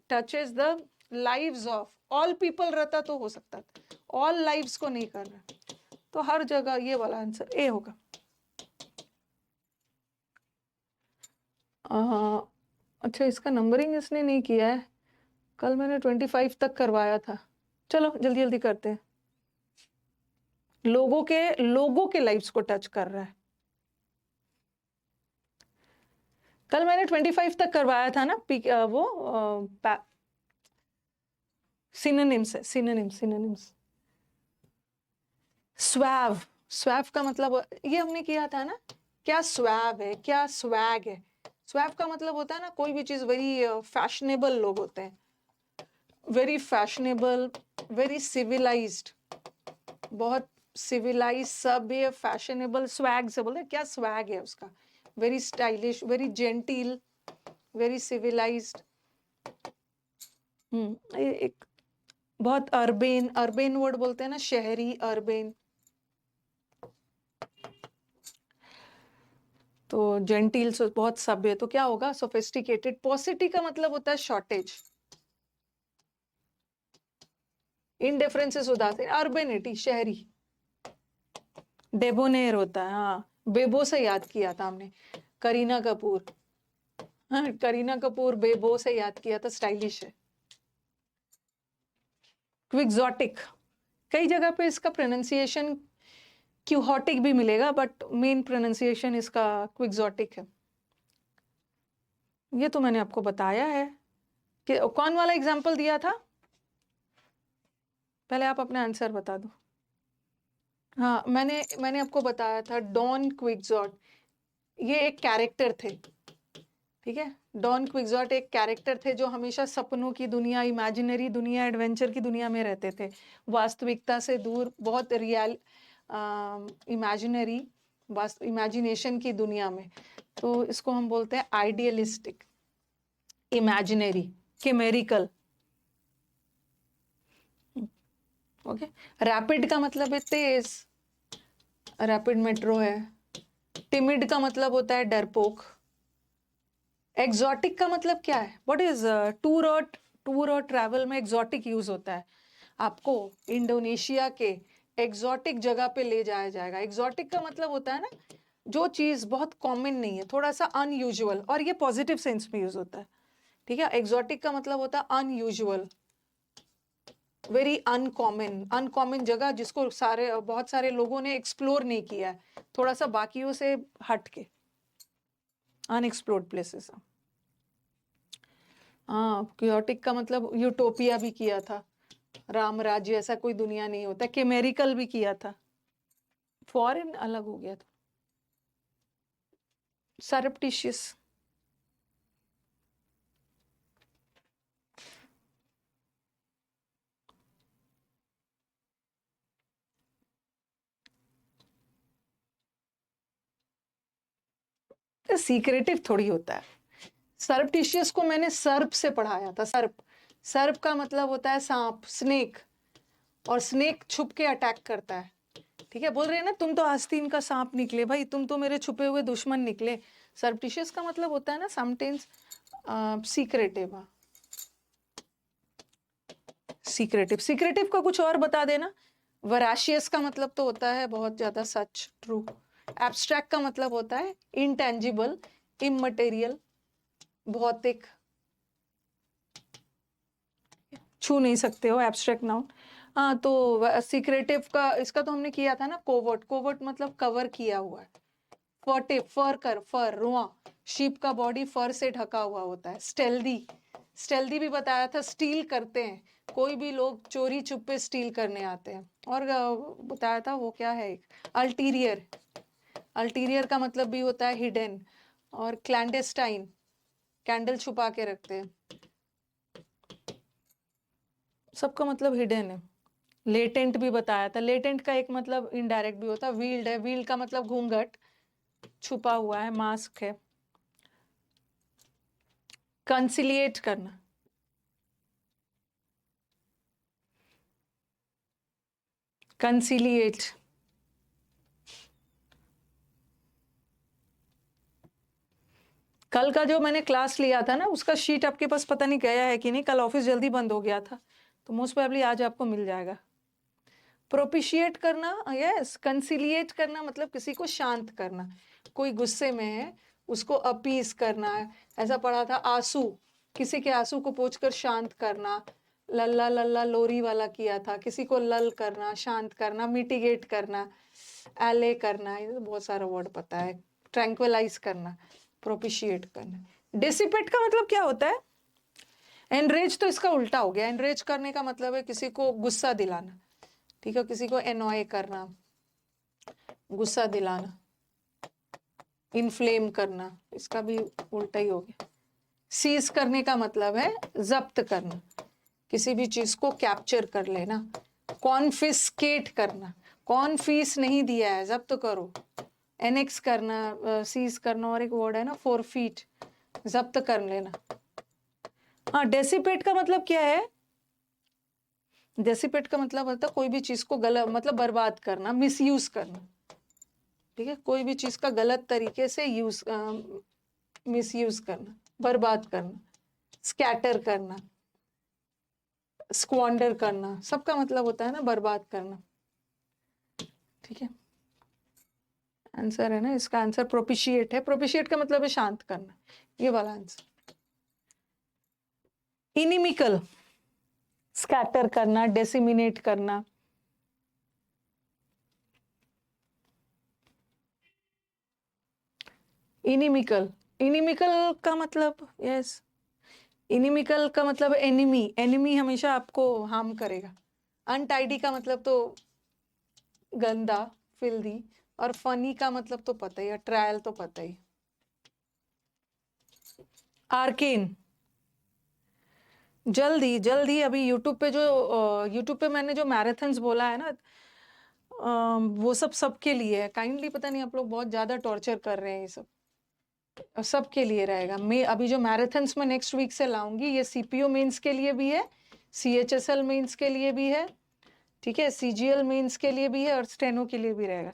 touches the lives of all people रहता तो हो सकता था, ऑल लाइव्स को नहीं कर रहा, तो हर जगह ये वाला आंसर ए होगा। अच्छा, इसका नंबरिंग इसने नहीं किया है, कल मैंने 25 तक करवाया था। चलो जल्दी जल्दी करते हैं। लोगों के लाइव्स को टच कर रहा है। कल मैंने 25 तक करवाया था ना, वो सिनोनिम्स है, सिनोनिम्स। स्वैव, स्वैव का मतलब ये हमने किया था ना, क्या स्वैव है, क्या स्वैग है। स्वैव का मतलब होता है ना, कोई भी चीज वेरी फैशनेबल लोग होते हैं, वेरी फैशनेबल, वेरी सिविलाइज्ड, बहुत सिविलाइज, सभ्य, फैशनेबल, स्वैग से बोलते हैं, क्या स्वैग है उसका, very stylish, very gentle, very civilized. एक बहुत अर्बेन, अर्बेन वर्ड बोलते हैं ना, शहरी, अर्बेन। तो जेंटिल बहुत सभ्य, तो क्या होगा? सोफिस्टिकेटेड। पॉसिटी का मतलब होता है शॉर्टेज, इंडिफरेंसेस उदासीन, अर्बेनिटी शहरी, डेबोनेर होता है। हाँ, बेबो से याद किया था हमने, करीना कपूर। हाँ, करीना कपूर बेबो से याद किया था, स्टाइलिश है। क्विक्सोटिक, कई जगह पे इसका प्रोनाउंसिएशन क्यूहॉटिक भी मिलेगा, बट मेन प्रोनाउंसिएशन इसका क्विक्सोटिक है। ये तो मैंने आपको बताया है कि कौन वाला एग्जाम्पल दिया था, पहले आप अपना आंसर बता दो। हाँ, मैंने आपको बताया था डॉन क्विक्सोट, ये एक कैरेक्टर थे, ठीक है। डॉन क्विक्सोट एक कैरेक्टर थे जो हमेशा सपनों की दुनिया, इमेजिनरी दुनिया, एडवेंचर की दुनिया में रहते थे, वास्तविकता से दूर, बहुत रियल, इमेजिनरी, इमेजिनेशन की दुनिया में। तो इसको हम बोलते हैं आइडियलिस्टिक, इमेजिनरी, किमेरिकल। ओके, रैपिड का मतलब है तेज, रैपिड मेट्रो है। टिमिड का मतलब होता है डरपोक। एग्जॉटिक का मतलब क्या है? व्हाट इज टूर और ट्रैवल में एग्जॉटिक यूज होता है, आपको इंडोनेशिया के एग्जॉटिक जगह पे ले जाया जाएगा। एग्जॉटिक का मतलब होता है ना, जो चीज बहुत कॉमन नहीं है, थोड़ा सा अनयूजुअल, और ये पॉजिटिव सेंस में यूज होता है, ठीक है। एग्जॉटिक का मतलब होता है अनयूजुअल, वेरी अनकॉमन, अनकॉमन जगह जिसको बहुत सारे लोगों ने एक्सप्लोर नहीं किया है, थोड़ा सा बाकियों से हट के, अनएक्सप्लोर्ड प्लेसेस। हाँ, क्योटिक का मतलब यूटोपिया भी किया था, राम राज्य ऐसा कोई दुनिया नहीं होता। केमेरिकल भी किया था, फॉरेन अलग हो गया था। सरप्टिशियस, सीक्रेटिव थोड़ी होता है। सरप्टिशियस को मैंने सर्प से पढ़ाया था, सर्प, सर्प का मतलब होता है सांप, स्नेक, और स्नेक छुप के अटैक करता है, ठीक है। बोल रहे हैं ना, तुम तो आस्तीन का सांप निकले भाई, तुम तो मेरे छुपे हुए दुश्मन निकले। सरप्टिशियस का मतलब होता है ना समटाइम्स सीक्रेटिव, सीक्रेटिव। सीक्रेटिव का कुछ और बता देना। वराशियस का मतलब तो होता है बहुत ज्यादा सच, ट्रू। एब्स्ट्रैक्ट का मतलब होता है इनटेंजिबल, इमटेरियल, भौतिक, छू नहीं सकते हो, एब्स्ट्रैक्ट नाउन। हाँ, तो सीक्रेटिव का, इसका तो हमने किया था ना, कोवर्ट। कोवर्ट मतलब कवर किया हुआ है। फर्टिव, फर कर, फर रुआ, शीप का बॉडी फर से ढका हुआ होता है। स्टेल्दी, स्टेल्दी भी बताया था, स्टील करते हैं, कोई भी लोग चोरी छुपे स्टील करने आते हैं। और बताया था वो क्या है, एक अल्टीरियर, अल्टीरियर का मतलब भी होता है हिडन, और क्लैंडेस्टाइन, कैंडल छुपा के रखते हैं, सबका मतलब हिडन है। लेटेंट भी बताया था, लेटेंट का एक मतलब इनडायरेक्ट भी होता है। वील्ड है, वील्ड का मतलब घूंघट, छुपा हुआ है, मास्क है। कंसिलिएट करना, कंसिलिएट, कल का जो मैंने क्लास लिया था ना, उसका शीट आपके पास पता नहीं गया है कि नहीं, कल ऑफिस जल्दी बंद हो गया था, तो मोस्ट प्रोबेबली आज आपको मिल जाएगा। प्रोपिशिएट करना, यस, कंसिलिएट करना मतलब किसी को शांत करना, कोई गुस्से में है उसको अपीस करना है। ऐसा पढ़ा था, आंसू, किसी के आंसू को पोंछकर शांत करना। लल्ला लल्ला लोरी वाला किया था, किसी को लल करना, शांत करना, मिटिगेट करना, एले करना, ये तो बहुत सारा वर्ड पता है। ट्रैंक्विलाइज करना, प्रोपिशिएट करना। डिसिपेट का मतलब क्या होता है? एनरेज तो इसका उल्टा हो गया। एनरेज करने का मतलब है किसी को गुस्सा दिलाना, ठीक है, किसी को एनॉय करना, गुस्सा दिलाना, इन्फ्लेम करना, इसका भी उल्टा ही हो गया। सीज करने का मतलब है जब्त करना, किसी भी चीज को कैप्चर कर लेना। कॉन्फिस्केट करना, कौन फीस नहीं दिया है जब्त करो। एनेक्स करना, सीज करना, और एक वर्ड है ना फोरफीट, जब्त कर लेना। हाँ, डेसिपेट का मतलब क्या है? डेसिपेट का मतलब होता है कोई भी चीज को गलत, मतलब बर्बाद करना, मिसयूज करना, ठीक है, कोई भी चीज का गलत तरीके से यूज, मिसयूज करना, बर्बाद करना, स्कैटर करना, स्क्वांडर करना, सबका मतलब होता है ना बर्बाद करना, ठीक है। आंसर है ना, इसका आंसर प्रोपिशिएट है। प्रोपिशिएट का मतलब है शांत करना, ये वाला आंसर। इनिमिकल, स्कैटर करना, डेसिमिनेट करना। इनिमिकल, इनिमिकल का मतलब, यस, इनिमिकल का मतलब एनिमी, एनिमी हमेशा आपको हार्म करेगा। अनटाइडी का मतलब तो गंदा, फिल्दी, और फनी का मतलब तो पता ही है, ट्रायल तो पता ही। आर्केन, जल्दी जल्दी, अभी यूट्यूब पे जो, यूट्यूब पे मैंने जो मैराथन्स बोला है ना, वो सब सबके लिए है। काइंडली, पता नहीं आप लोग बहुत ज्यादा टॉर्चर कर रहे हैं, ये सब सबके लिए रहेगा। मैं अभी जो मैराथन्स में नेक्स्ट वीक से लाऊंगी, ये सीपीओ मेंस के लिए भी है, सीएचएसएल मेंस के लिए भी है, ठीक है, सीजीएल मेंस के लिए भी है, और स्टेनो के लिए भी रहेगा।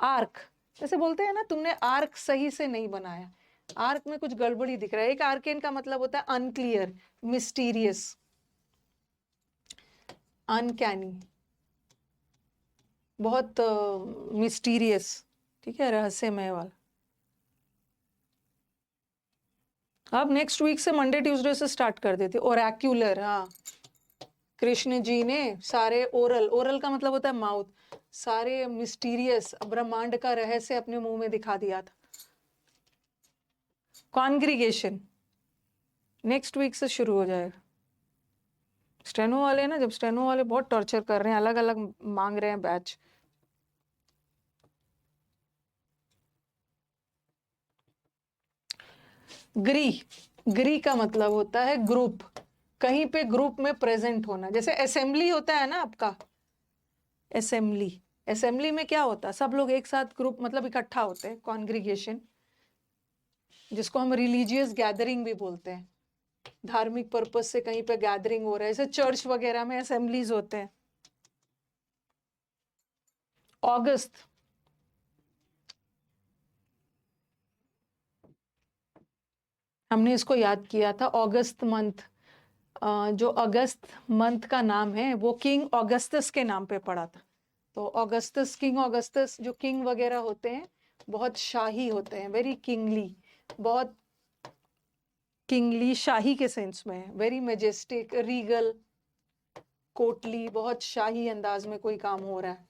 आर्क, जैसे बोलते हैं ना, तुमने आर्क सही से नहीं बनाया, आर्क में कुछ गड़बड़ी दिख रहा है। एक आर्केन का मतलब होता है अनक्लियर, मिस्टीरियस, अनकैनी, बहुत मिस्टीरियस, ठीक है, रहस्यमय वाला। अब नेक्स्ट वीक से मंडे ट्यूसडे से स्टार्ट कर देते। ओरेक्युलर, हाँ, कृष्ण जी ने सारे ओरल, ओरल का मतलब होता है माउथ, सारे मिस्टीरियस ब्रह्मांड का रहस्य अपने मुंह में दिखा दिया था। कॉन्ग्रीगेशन नेक्स्ट वीक से शुरू हो जाएगा। स्टेनो वाले ना, जब स्टेनो वाले बहुत टॉर्चर कर रहे हैं, अलग अलग मांग रहे हैं बैच। ग्री, ग्री का मतलब होता है ग्रुप, कहीं पे ग्रुप में प्रेजेंट होना। जैसे असेंबली होता है ना आपका, असेंबली, असेंबली में क्या होता है, सब लोग एक साथ ग्रुप मतलब इकट्ठा होते हैं, कॉन्ग्रीगेशन, जिसको हम रिलीजियस गैदरिंग भी बोलते हैं। धार्मिक पर्पस से कहीं पे गैदरिंग हो रहा है, जैसे चर्च वगैरह में असेंबलीज होते हैं। अगस्त, हमने इसको याद किया था, अगस्त मंथ, जो अगस्त मंथ का नाम है वो किंग ऑगस्टस के नाम पे पड़ा था। तो ऑगस्टस, किंग ऑगस्टस, जो किंग वगैरह होते हैं बहुत शाही होते हैं, वेरी किंगली, बहुत किंगली, शाही के सेंस में, वेरी मेजेस्टिक, रीगल, कोटली, बहुत शाही अंदाज में कोई काम हो रहा है।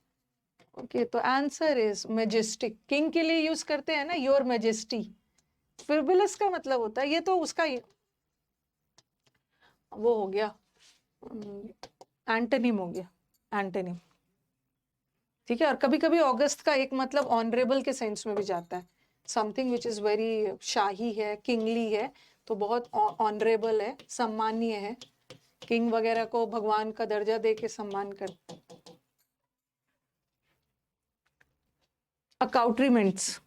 ओके, तो आंसर इज मेजेस्टिक। किंग के लिए यूज करते हैं ना, योर मेजेस्टी। फ्रिवुलस का मतलब होता है, ये तो उसका वो हो गया, एंटोनिम हो गया, एंटोनिम, ठीक है। और कभी कभी ऑगस्ट का एक मतलब ऑनरेबल के सेंस में भी जाता है, समथिंग विच इज वेरी शाही है, किंगली है, तो बहुत ऑनरेबल है, सम्मानीय है, किंग वगैरह को भगवान का दर्जा दे के सम्मान कर। अकाउट्रीमेंट्स,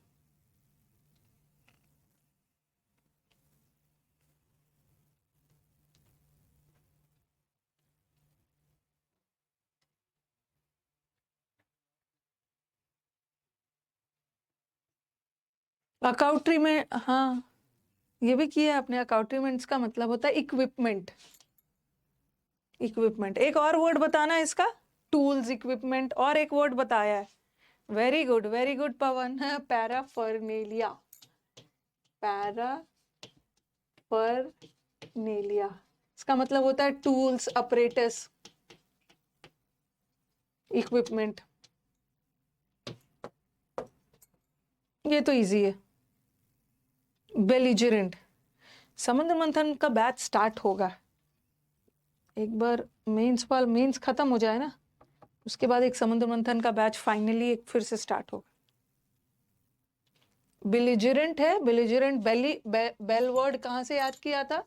अकाउट्री में, हाँ ये भी किया आपने। अकाउट्रीमेंट्स का मतलब होता है इक्विपमेंट। इक्विपमेंट, एक और वर्ड बताना है इसका, टूल्स, इक्विपमेंट, और एक वर्ड बताया है। वेरी गुड पवन। पैराफर्नेलिया, पैराफर्नेलिया, इसका मतलब होता है टूल्स, अपरेटस, इक्विपमेंट। ये तो इजी है। बेलिजरेंट, समुद्र मंथन का बैच स्टार्ट होगा, एक बार मेंस खत्म हो जाए ना, उसके बाद एक समुद्र मंथन का बैच फाइनली एक फिर से स्टार्ट होगा। बेलिजरेंट है, बेलिजरेंट, बेल वर्ड कहाँ से याद किया था?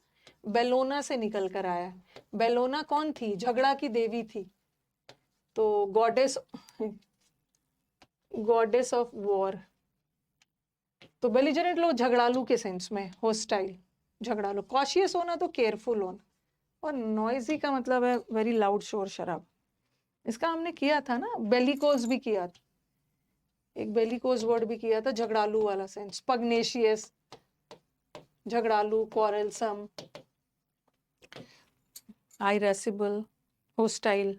बेलोना से निकल कर आया। बेलोना कौन थी? झगड़ा की देवी थी, तो गॉडेस ऑफ वॉर। तो बेलिजरेंट लोग झगड़ालू के सेंस में, होस्टाइल, झगड़ालू। कॉशियस होना तो केयरफुल होना, और नॉइजी का मतलब है वेरी लाउड, शोर शराब। इसका हमने किया था ना, बेलिकोज भी किया था, एक बेलिकोज वर्ड भी किया था, झगड़ालू वाला सेंस। पग्नेशियस, झगड़ालू, क्वारलसम, irascible, hostile,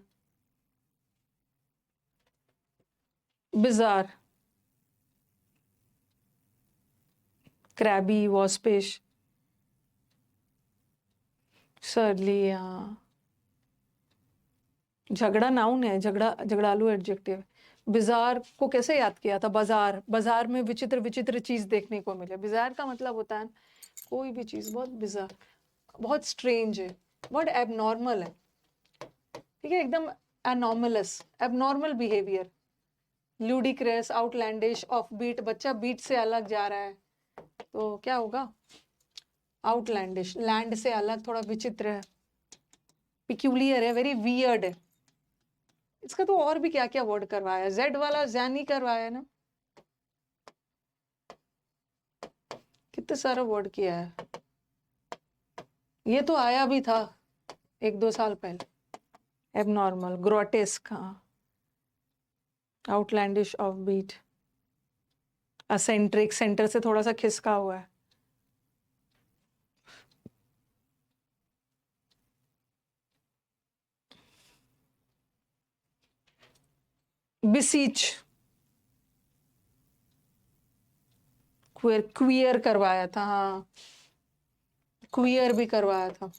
bizarre, crabby, waspish, surly। झगड़ा नाउन है, झगड़ालू एडजेक्टिव। बिजार को कैसे याद किया था? बाजार, बाजार में विचित्र विचित्र चीज देखने को मिले। बिजार का मतलब होता है कोई भी चीज बहुत बिजार, बहुत स्ट्रेंज है, बहुत एबनॉर्मल है, ठीक है, एकदम anomalous, abnormal behaviour. Ludicrous, outlandish, off beat, बच्चा बीट से अलग जा रहा है तो क्या होगा? आउटलैंडिश, लैंड से अलग, थोड़ा विचित्र है, पिक्यूलियर है, वेरी वियर्ड है। इसका तो और भी क्या क्या वर्ड करवाया, जेड वाला जैनी करवाया ना, कितने सारा वर्ड किया है। ये तो आया भी था 1-2 साल पहले, abnormal, grotesque, outlandish, off beat, eccentric, center से थोड़ा सा खिसका हुआ है। बिसीच, क्वियर करवाया था, हाँ क्वियर भी करवाया था।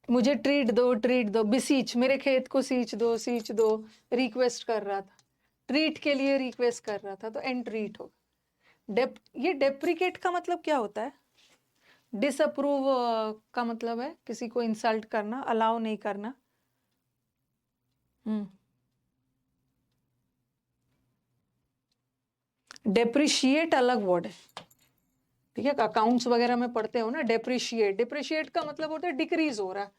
मुझे ट्रीट दो, बिसीच, मेरे खेत को सींच दो, रिक्वेस्ट कर रहा था, ट्रीट के लिए रिक्वेस्ट कर रहा था, तो एंट्रीट होगा। ये डेप्रिकेट का मतलब क्या होता है? डिसअप्रूव का मतलब है किसी को इंसल्ट करना, अलाउ नहीं करना। डेप्रिशिएट अलग वर्ड है, ठीक है, अकाउंट्स वगैरह में पढ़ते हो ना, डेप्रिशिएट। डिप्रिशिएट का मतलब होता है डिक्रीज हो रहा है,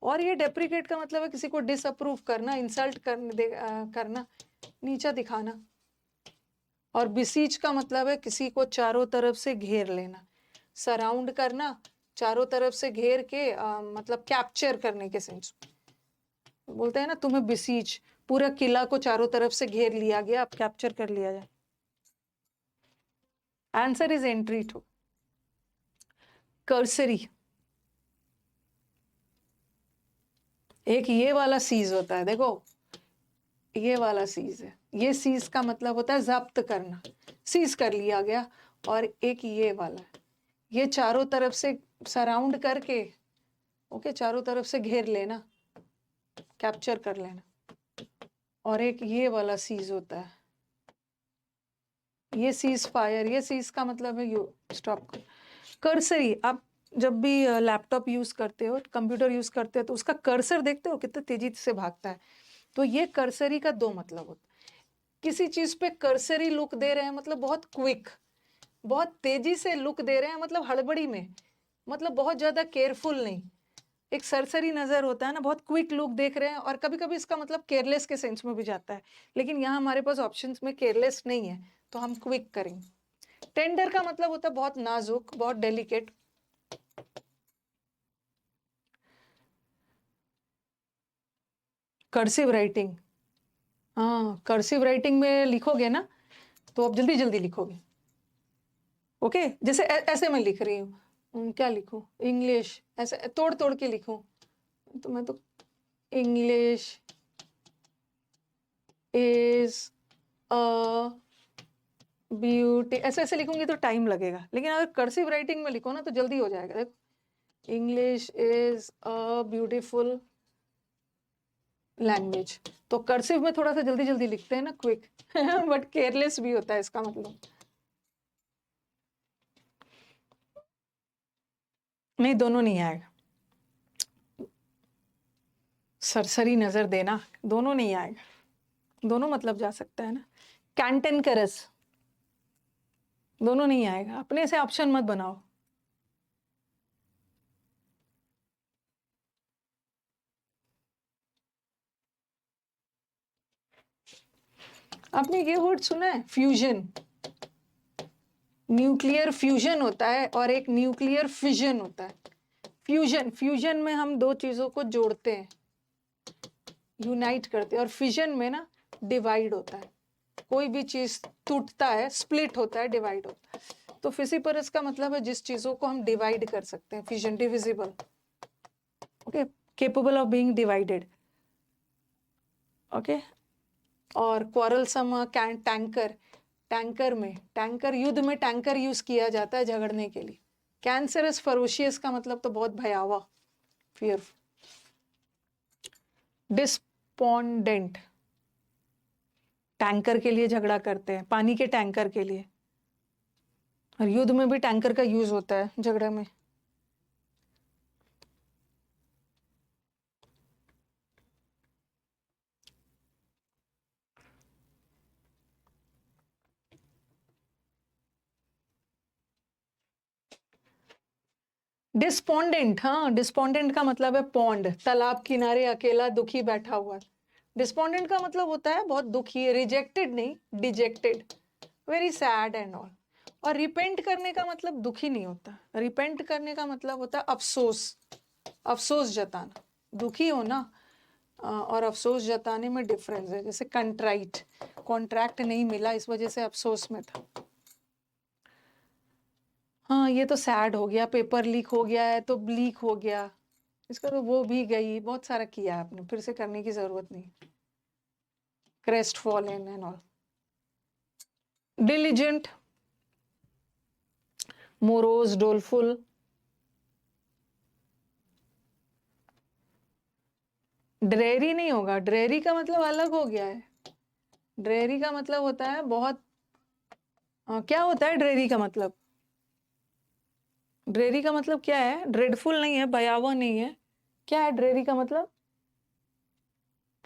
और ये डेप्रिकेट का मतलब है किसी को डिसअप्रूव करना, इंसल्ट करना, नीचा दिखाना। और बिसीच का मतलब है किसी को चारों तरफ से घेर लेना, सराउंड करना, चारों तरफ से घेर के मतलब कैप्चर करने के सेंस। बोलते हैं ना तुम्हें बिसीच, पूरा किला को चारों तरफ से घेर लिया गया, अब कैप्चर कर लिया जाए। Answer is entry to. Cursory, एक ये वाला सीज होता है, देखो ये वाला सीज है, ये सीज का मतलब होता है जब्त करना, सीज कर लिया गया। और एक ये वाला है, ये चारों तरफ से सराउंड करके, ओके, चारों तरफ से घेर लेना, कैप्चर कर लेना। और एक ये वाला सीज होता है, ये सीज फायर, ये सीज का मतलब है यू स्टॉप। कर्सरी, आप जब भी लैपटॉप यूज करते हो, कंप्यूटर यूज करते हो, तो उसका कर्सर देखते हो कितने तेजी से भागता है, तो ये कर्सरी का 2 मतलब होता है। किसी चीज पे कर्सरी लुक दे रहे हैं मतलब बहुत क्विक, बहुत तेजी से लुक दे रहे हैं, मतलब हड़बड़ी में, मतलब बहुत ज्यादा केयरफुल नहीं। एक सरसरी नजर होता है ना, बहुत क्विक लुक देख रहे हैं, और कभी कभी इसका मतलब केयरलेस के सेंस में भी जाता है, लेकिन यहाँ हमारे पास ऑप्शंस में केयरलेस नहीं है, तो हम क्विक करेंगे। टेंडर का मतलब होता है बहुत नाजुक, बहुत डेलिकेट। कर्सिव राइटिंग, हाँ कर्सिव राइटिंग में लिखोगे ना तो आप जल्दी जल्दी लिखोगे। ओके, जैसे ऐसे मैं लिख रही हूँ, क्या लिखूं, इंग्लिश, ऐसे तोड़ तोड़ के लिखूं, तो मैं तो इंग्लिश इज अ ब्यूटी, ऐसे ऐसे लिखूंगी तो टाइम लगेगा, लेकिन अगर कर्सिव राइटिंग में लिखो ना तो जल्दी हो जाएगा। देखो, English is a beautiful language, तो कर्सिव में थोड़ा सा जल्दी जल्दी लिखते हैं ना, क्विक बट केयरलेस भी होता है इसका मतलब। नहीं, दोनों नहीं आएगा, सरसरी नजर देना, दोनों नहीं आएगा, दोनों मतलब जा सकता है ना। कैंटेनकरस, दोनों नहीं आएगा, अपने से ऑप्शन मत बनाओ। आपने ये वर्ड सुना है, फ्यूजन? न्यूक्लियर फ्यूजन होता है और एक न्यूक्लियर फिजन होता है। फ्यूजन, फ्यूजन में हम दो चीजों को जोड़ते हैं, यूनाइट करते हैं, और फिजन में ना डिवाइड होता है, कोई भी चीज टूटता है, स्प्लिट होता है, डिवाइड होता है। तो फिसिपरस का मतलब है जिस चीजों को हम डिवाइड कर सकते हैं, fission, divisible, okay, capable of being divided, okay. और क्वारलसम, टैंकर, टैंकर में, टैंकर युद्ध में टैंकर यूज किया जाता है झगड़ने के लिए। कैंसरस, फरोशियस का मतलब तो बहुत भयावह, फियरफुल। डिस्पोंडेंट, टैंकर के लिए झगड़ा करते हैं, पानी के टैंकर के लिए, और युद्ध में भी टैंकर का यूज होता है झगड़ा में। डिस्पोंडेंट, हाँ, डिस्पोंडेंट का मतलब है पॉन्ड, तालाब किनारे अकेला दुखी बैठा हुआ। डिस्पोंडेंट का मतलब होता है बहुत दुखी, रिजेक्टेड नहीं, dejected, very sad and all. और रिपेंट करने का मतलब दुखी नहीं होता, रिपेंट करने का मतलब होता है अफसोस, अफसोस जताना। दुखी होना और अफसोस जताने में डिफरेंस है। जैसे कंट्राइट, कॉन्ट्रैक्ट नहीं मिला इस वजह से अफसोस में था। हाँ, ये तो सैड हो गया, पेपर लीक हो गया है तो ब्लीक हो गया, इसका तो वो भी गई, बहुत सारा किया आपने, फिर से करने की जरूरत नहीं। Crestfallen and all. Diligent, morose, doleful. Dreary नहीं होगा, ड्रेरी का मतलब अलग हो गया है। ड्रेरी का मतलब होता है बहुत, क्या होता है ड्रेरी का मतलब? ड्रेरी का मतलब क्या है? ड्रेडफुल नहीं है, भयावह नहीं है, क्या है ड्रेरी का मतलब?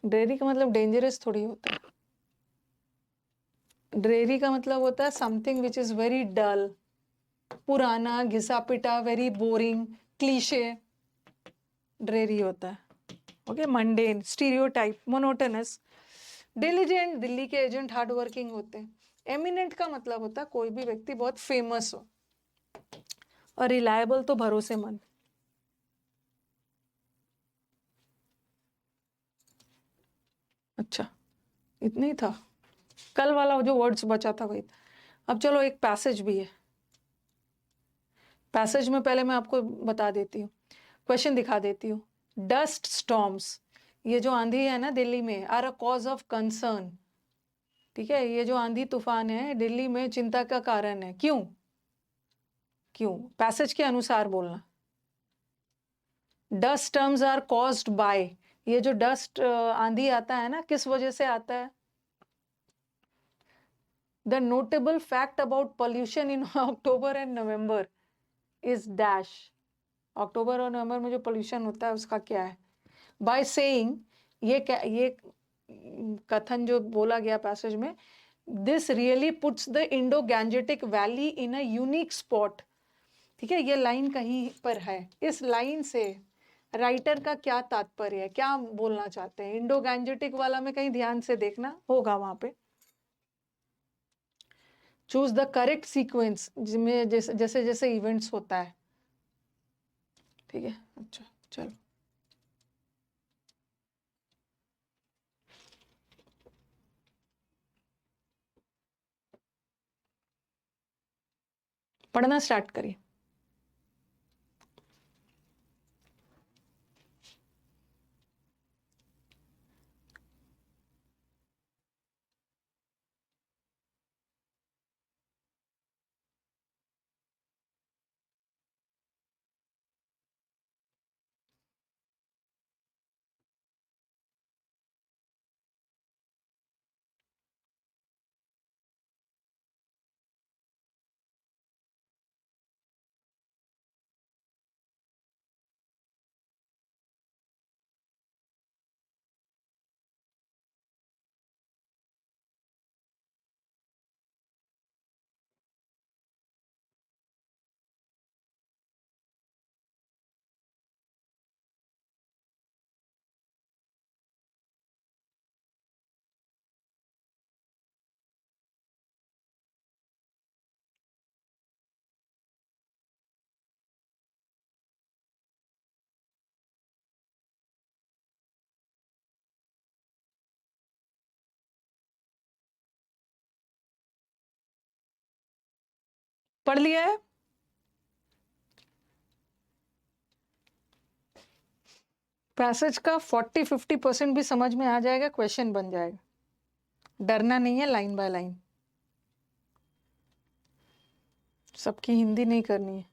ड्रेरी का मतलब डेंजरस थोड़ी होता है। ड्रेरी का मतलब होता है something which is very dull, पुराना, घिसा पिटा, वेरी बोरिंग, क्लीशे, ड्रेरी होता है। Okay, mundane, stereotype, monotonous. Diligent, Delhi के एजेंट हार्ड वर्किंग होते हैं। एमिनेंट का मतलब होता है कोई भी व्यक्ति बहुत फेमस हो, और रिलायबल तो भरोसेमंद। अच्छा, इतना ही था, कल वाला जो वर्ड्स बचा था वही। अब चलो एक पैसेज भी है, पैसेज में पहले मैं आपको बता देती हूँ, क्वेश्चन दिखा देती हूँ। डस्ट स्टॉर्म्स, ये जो आंधी है ना दिल्ली में, are a cause of concern. ठीक है, ये जो आंधी तूफान है दिल्ली में चिंता का कारण है, क्यों? क्यों, पैसेज के अनुसार बोलना। Dust storms are caused by, ये जो डस्ट आंधी आता है ना, किस वजह से आता है? The notable fact about pollution in October and November is dash. अक्टूबर और नवंबर में जो पोल्यूशन होता है उसका क्या है? बाय सेइंग, ये क्या, ये कथन जो बोला गया पैसेज में, this really puts the Indo Gangetic valley in a unique spot. ठीक है, ये लाइन कहीं पर है, इस लाइन से राइटर का क्या तात्पर्य है, क्या बोलना चाहते हैं? इंडो गैंजेटिक वाला में कहीं ध्यान से देखना होगा वहां पे। चूज द करेक्ट सीक्वेंस, जिसमें जैसे जैसे जैसे इवेंट्स होता है। ठीक है, अच्छा चलो पढ़ना स्टार्ट करिए। पढ़ लिया है? पैसेज का 40-50% भी समझ में आ जाएगा, क्वेश्चन बन जाएगा। डरना नहीं है, लाइन बाय लाइन। सबकी हिंदी नहीं करनी है।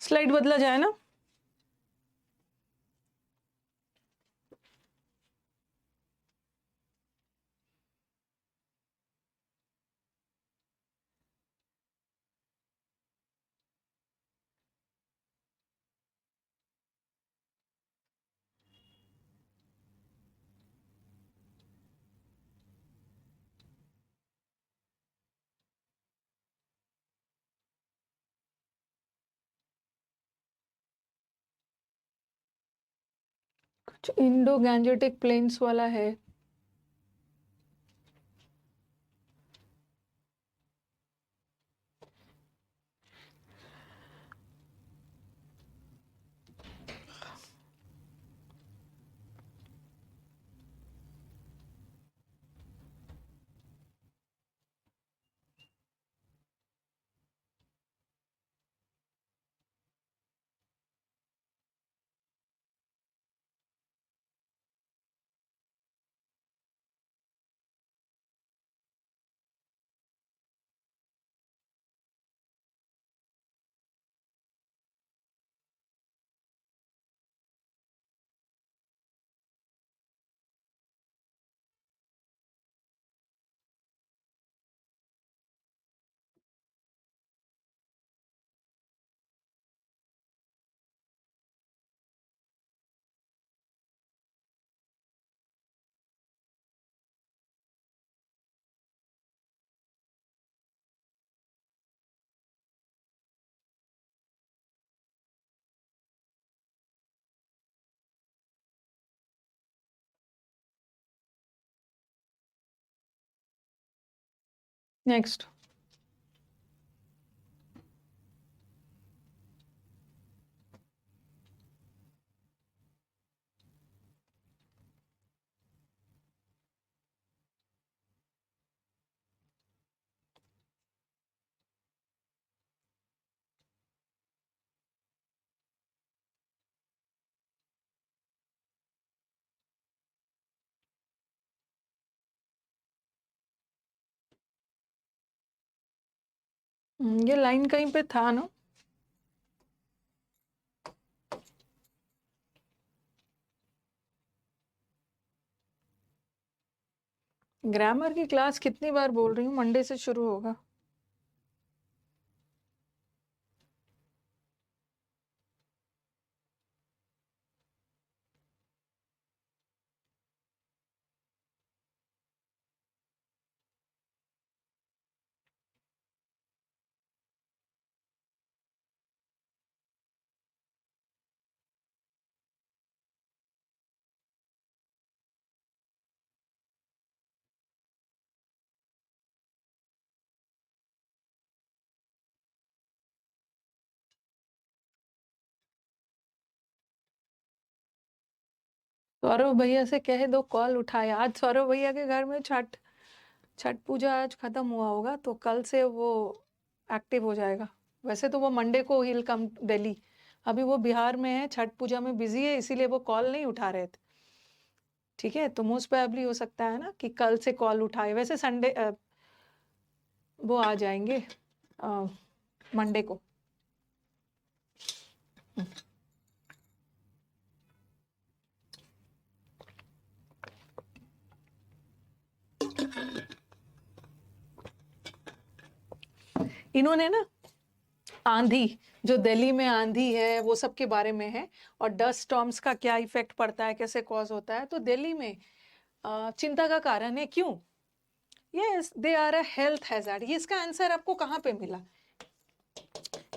स्लाइड बदला जाए ना? कुछ इंडो गैंजेटिक प्लेन्स वाला है। नेक्स्ट। ये लाइन कहीं पे था ना? ग्रामर की क्लास कितनी बार बोल रही हूँ, मंडे से शुरू होगा। सौरभ भैया से कह दो कॉल उठाए। आज सौरभ भैया के घर में छठ छठ पूजा आज खत्म हुआ होगा, तो कल से वो एक्टिव हो जाएगा। वैसे तो वो मंडे को हिल कम दिल्ली, अभी वो बिहार में है, छठ पूजा में बिजी है, इसीलिए वो कॉल नहीं उठा रहे थे। ठीक है, तो मोस्ट प्रोबेबली हो सकता है ना कि कल से कॉल उठाए। वैसे संडे वो आ जाएंगे मंडे को। इन्होंने ना आंधी, जो दिल्ली में आंधी है वो सब के बारे में है, और डस्ट स्टॉर्म्स का क्या इफेक्ट पड़ता है, कैसे कॉज होता है। तो दिल्ली में चिंता का कारण है क्यों? Yes, they are a health hazard. ये इसका आंसर आपको कहाँ पे मिला?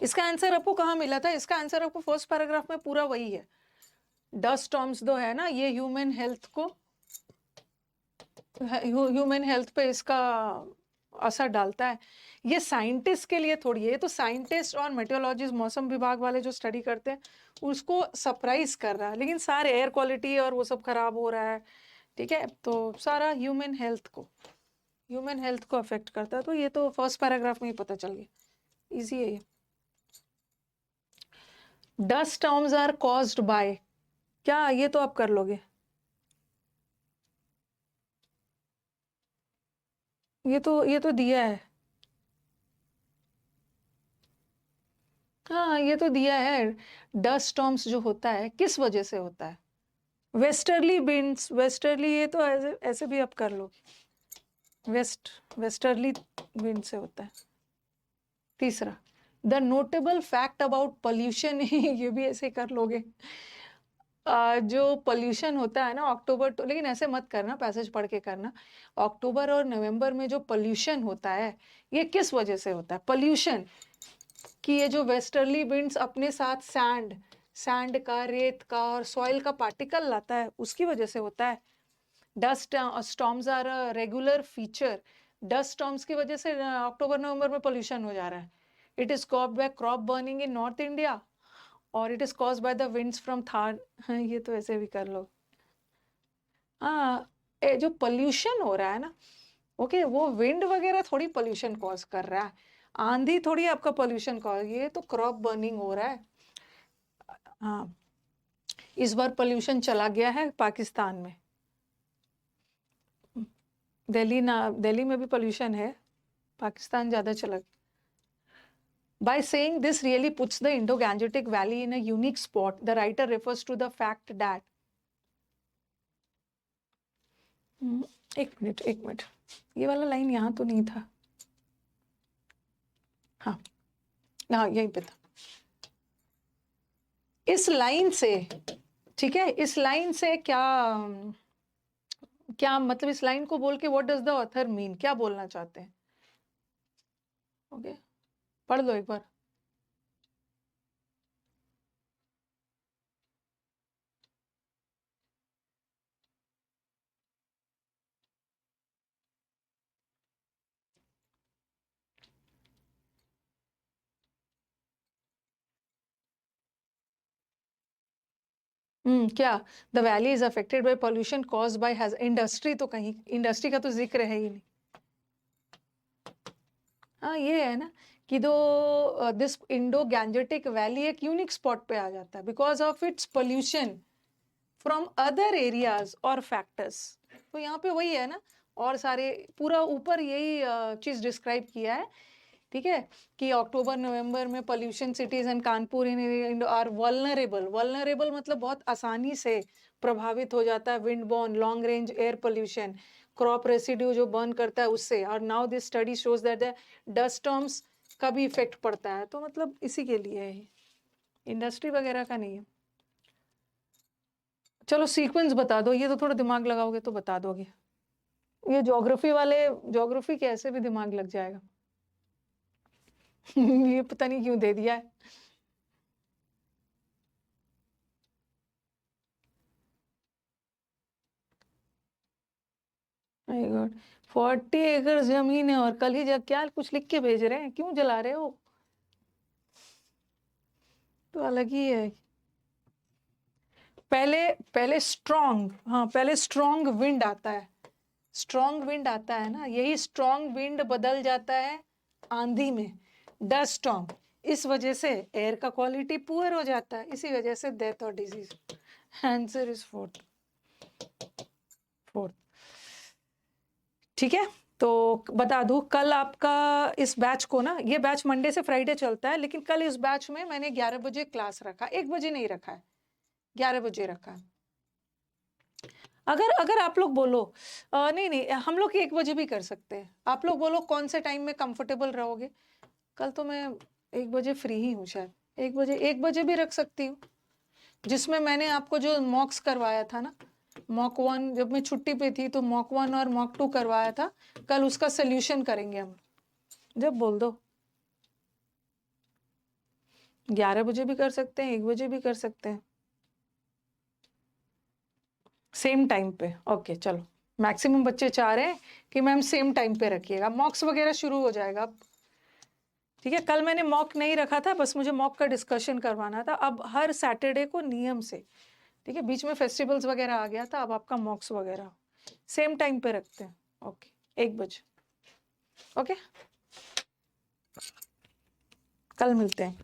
इसका आंसर आपको कहाँ मिला था? इसका आंसर आपको फर्स्ट पैराग्राफ में पूरा वही है। डस्ट स्टॉर्म्स दो है ना, ये ह्यूमन हेल्थ पे इसका असर डालता है। ये साइंटिस्ट के लिए थोड़ी है, ये तो साइंटिस्ट और मेट्रोलॉजिस्ट, मौसम विभाग वाले जो स्टडी करते हैं उसको सरप्राइज कर रहा है, लेकिन सारे एयर क्वालिटी और वो सब खराब हो रहा है। ठीक है, तो सारा ह्यूमन हेल्थ को अफेक्ट करता है। तो ये तो फर्स्ट पैराग्राफ में ही पता चल गया, इजी है ये। Dust storms are caused by, क्या ये तो आप कर लोगे, ये तो दिया है। हाँ, ये तो दिया है। डस्ट स्टॉर्म्स जो होता है किस वजह से होता है? वेस्टर्ली विंड्स, वेस्टर्ली, ये तो ऐसे ऐसे भी आप कर लोगे, वेस्टर्ली विंड से होता है। तीसरा, the notable fact about pollution ये भी ऐसे कर लोगे। जो पोल्यूशन होता है ना अक्टूबर तो, लेकिन ऐसे मत करना, पैसेज पढ़ के करना। अक्टूबर और नवंबर में जो पोल्यूशन होता है, ये किस वजह से होता है? पोल्यूशन कि ये जो वेस्टर्ली विंड्स अपने साथ सैंड का, रेत का और सॉइल का पार्टिकल लाता है, उसकी वजह से होता है। Dust storms are a regular feature. Dust storms की वजह से अक्टूबर नवंबर में पोल्यूशन हो जा रहा है। It is caused by crop burning in north India, और it is caused by the winds from Thar. ये तो ऐसे भी कर लो। हाँ, जो पोल्यूशन हो रहा है ना, ओके, वो विंड वगैरह थोड़ी पोल्यूशन कॉज कर रहा है, आंधी थोड़ी आपका पोल्यूशन कॉज, ये तो क्रॉप बर्निंग हो रहा है। हाँ, इस बार पोल्यूशन चला गया है पाकिस्तान में। दिल्ली में भी पोल्यूशन है, पाकिस्तान ज्यादा चला गया। By saying this really puts the Indo-Gangetic Valley in a unique spot, the writer refers to the fact that एक मिनट, ये वाला लाइन यहाँ तो नहीं था। हाँ हाँ, यहीं पे था। इस लाइन से, ठीक है, इस लाइन से क्या क्या मतलब, इस लाइन को बोल के what does the author mean, क्या बोलना चाहते हैं? ओके, पढ़ लो एक बार। क्या? The valley is affected by pollution caused by has industry, तो कहीं इंडस्ट्री का तो जिक्र है ही नहीं। हाँ, ये है ना कि दो दिस इंडो गैंजेटिक वैली एक यूनिक स्पॉट पे आ जाता है because of its pollution from other areas और फैक्टर्स। तो यहाँ पे वही है ना, और सारे पूरा ऊपर यही चीज डिस्क्राइब किया है। ठीक है, कि अक्टूबर नवंबर में pollution cities and Kanpur in are vulnerable. Vulnerable मतलब बहुत आसानी से प्रभावित हो जाता है wind born long range air pollution crop residue जो बर्न करता है उससे, और now this study shows that the dust storms का भी इफेक्ट पड़ता है। तो मतलब इसी के लिए है, इंडस्ट्री वगैरह का नहीं है। चलो सीक्वेंस बता दो, ये तो थोड़ा दिमाग लगाओगे तो बता दोगे। ये ज्योग्राफी वाले, ज्योग्राफी के ऐसे भी दिमाग लग जाएगा। ये पता नहीं क्यों दे दिया है। माय गॉड, 40 एकड़ जमीन है और कल ही जब क्या कुछ लिख के भेज रहे हैं, क्यों जला रहे हो? तो अलग ही है। पहले पहले स्ट्रॉन्ग, हाँ पहले स्ट्रॉन्ग विंड आता है, स्ट्रॉन्ग विंड आता है ना, यही स्ट्रॉन्ग विंड बदल जाता है आंधी में, डस्ट स्टॉर्म। इस वजह से एयर का क्वालिटी पुअर हो जाता है, इसी वजह से डेथ और disease. Answer is fourth, fourth. ठीक है, तो बता दूं कल आपका इस बैच को ना, ये बैच मंडे से फ्राइडे चलता है, लेकिन कल इस बैच में मैंने 11 बजे क्लास रखा, 1 बजे नहीं रखा है, 11 बजे रखा है। अगर अगर आप लोग बोलो नहीं नहीं हम लोग 1 बजे भी कर सकते हैं, आप लोग बोलो कौन से टाइम में कंफर्टेबल रहोगे। कल तो मैं 1 बजे फ्री ही हूँ शायद, 1 बजे भी रख सकती हूँ, जिसमें मैंने आपको जो मॉक्स करवाया था ना, मॉक 1 जब मैं छुट्टी पे थी तो मॉक 1 और मॉक 2 करवाया था, कल उसका सोल्यूशन करेंगे हम। जब बोल दो, 11 बजे भी कर सकते हैं, 1 बजे भी कर सकते हैं, सेम टाइम पे। ओके चलो, मैक्सिमम बच्चे चाह रहे हैं कि मैम सेम टाइम पे रखिएगा, मॉक्स वगैरह शुरू हो जाएगा अब। ठीक है, कल मैंने मॉक नहीं रखा था, बस मुझे मॉक का डिस्कशन करवाना था। अब हर सैटरडे को नियम से, ठीक है, बीच में फेस्टिवल्स वगैरह आ गया था, अब आपका मॉक्स वगैरह सेम टाइम पे रखते हैं। ओके, 1 बजे। ओके, कल मिलते हैं।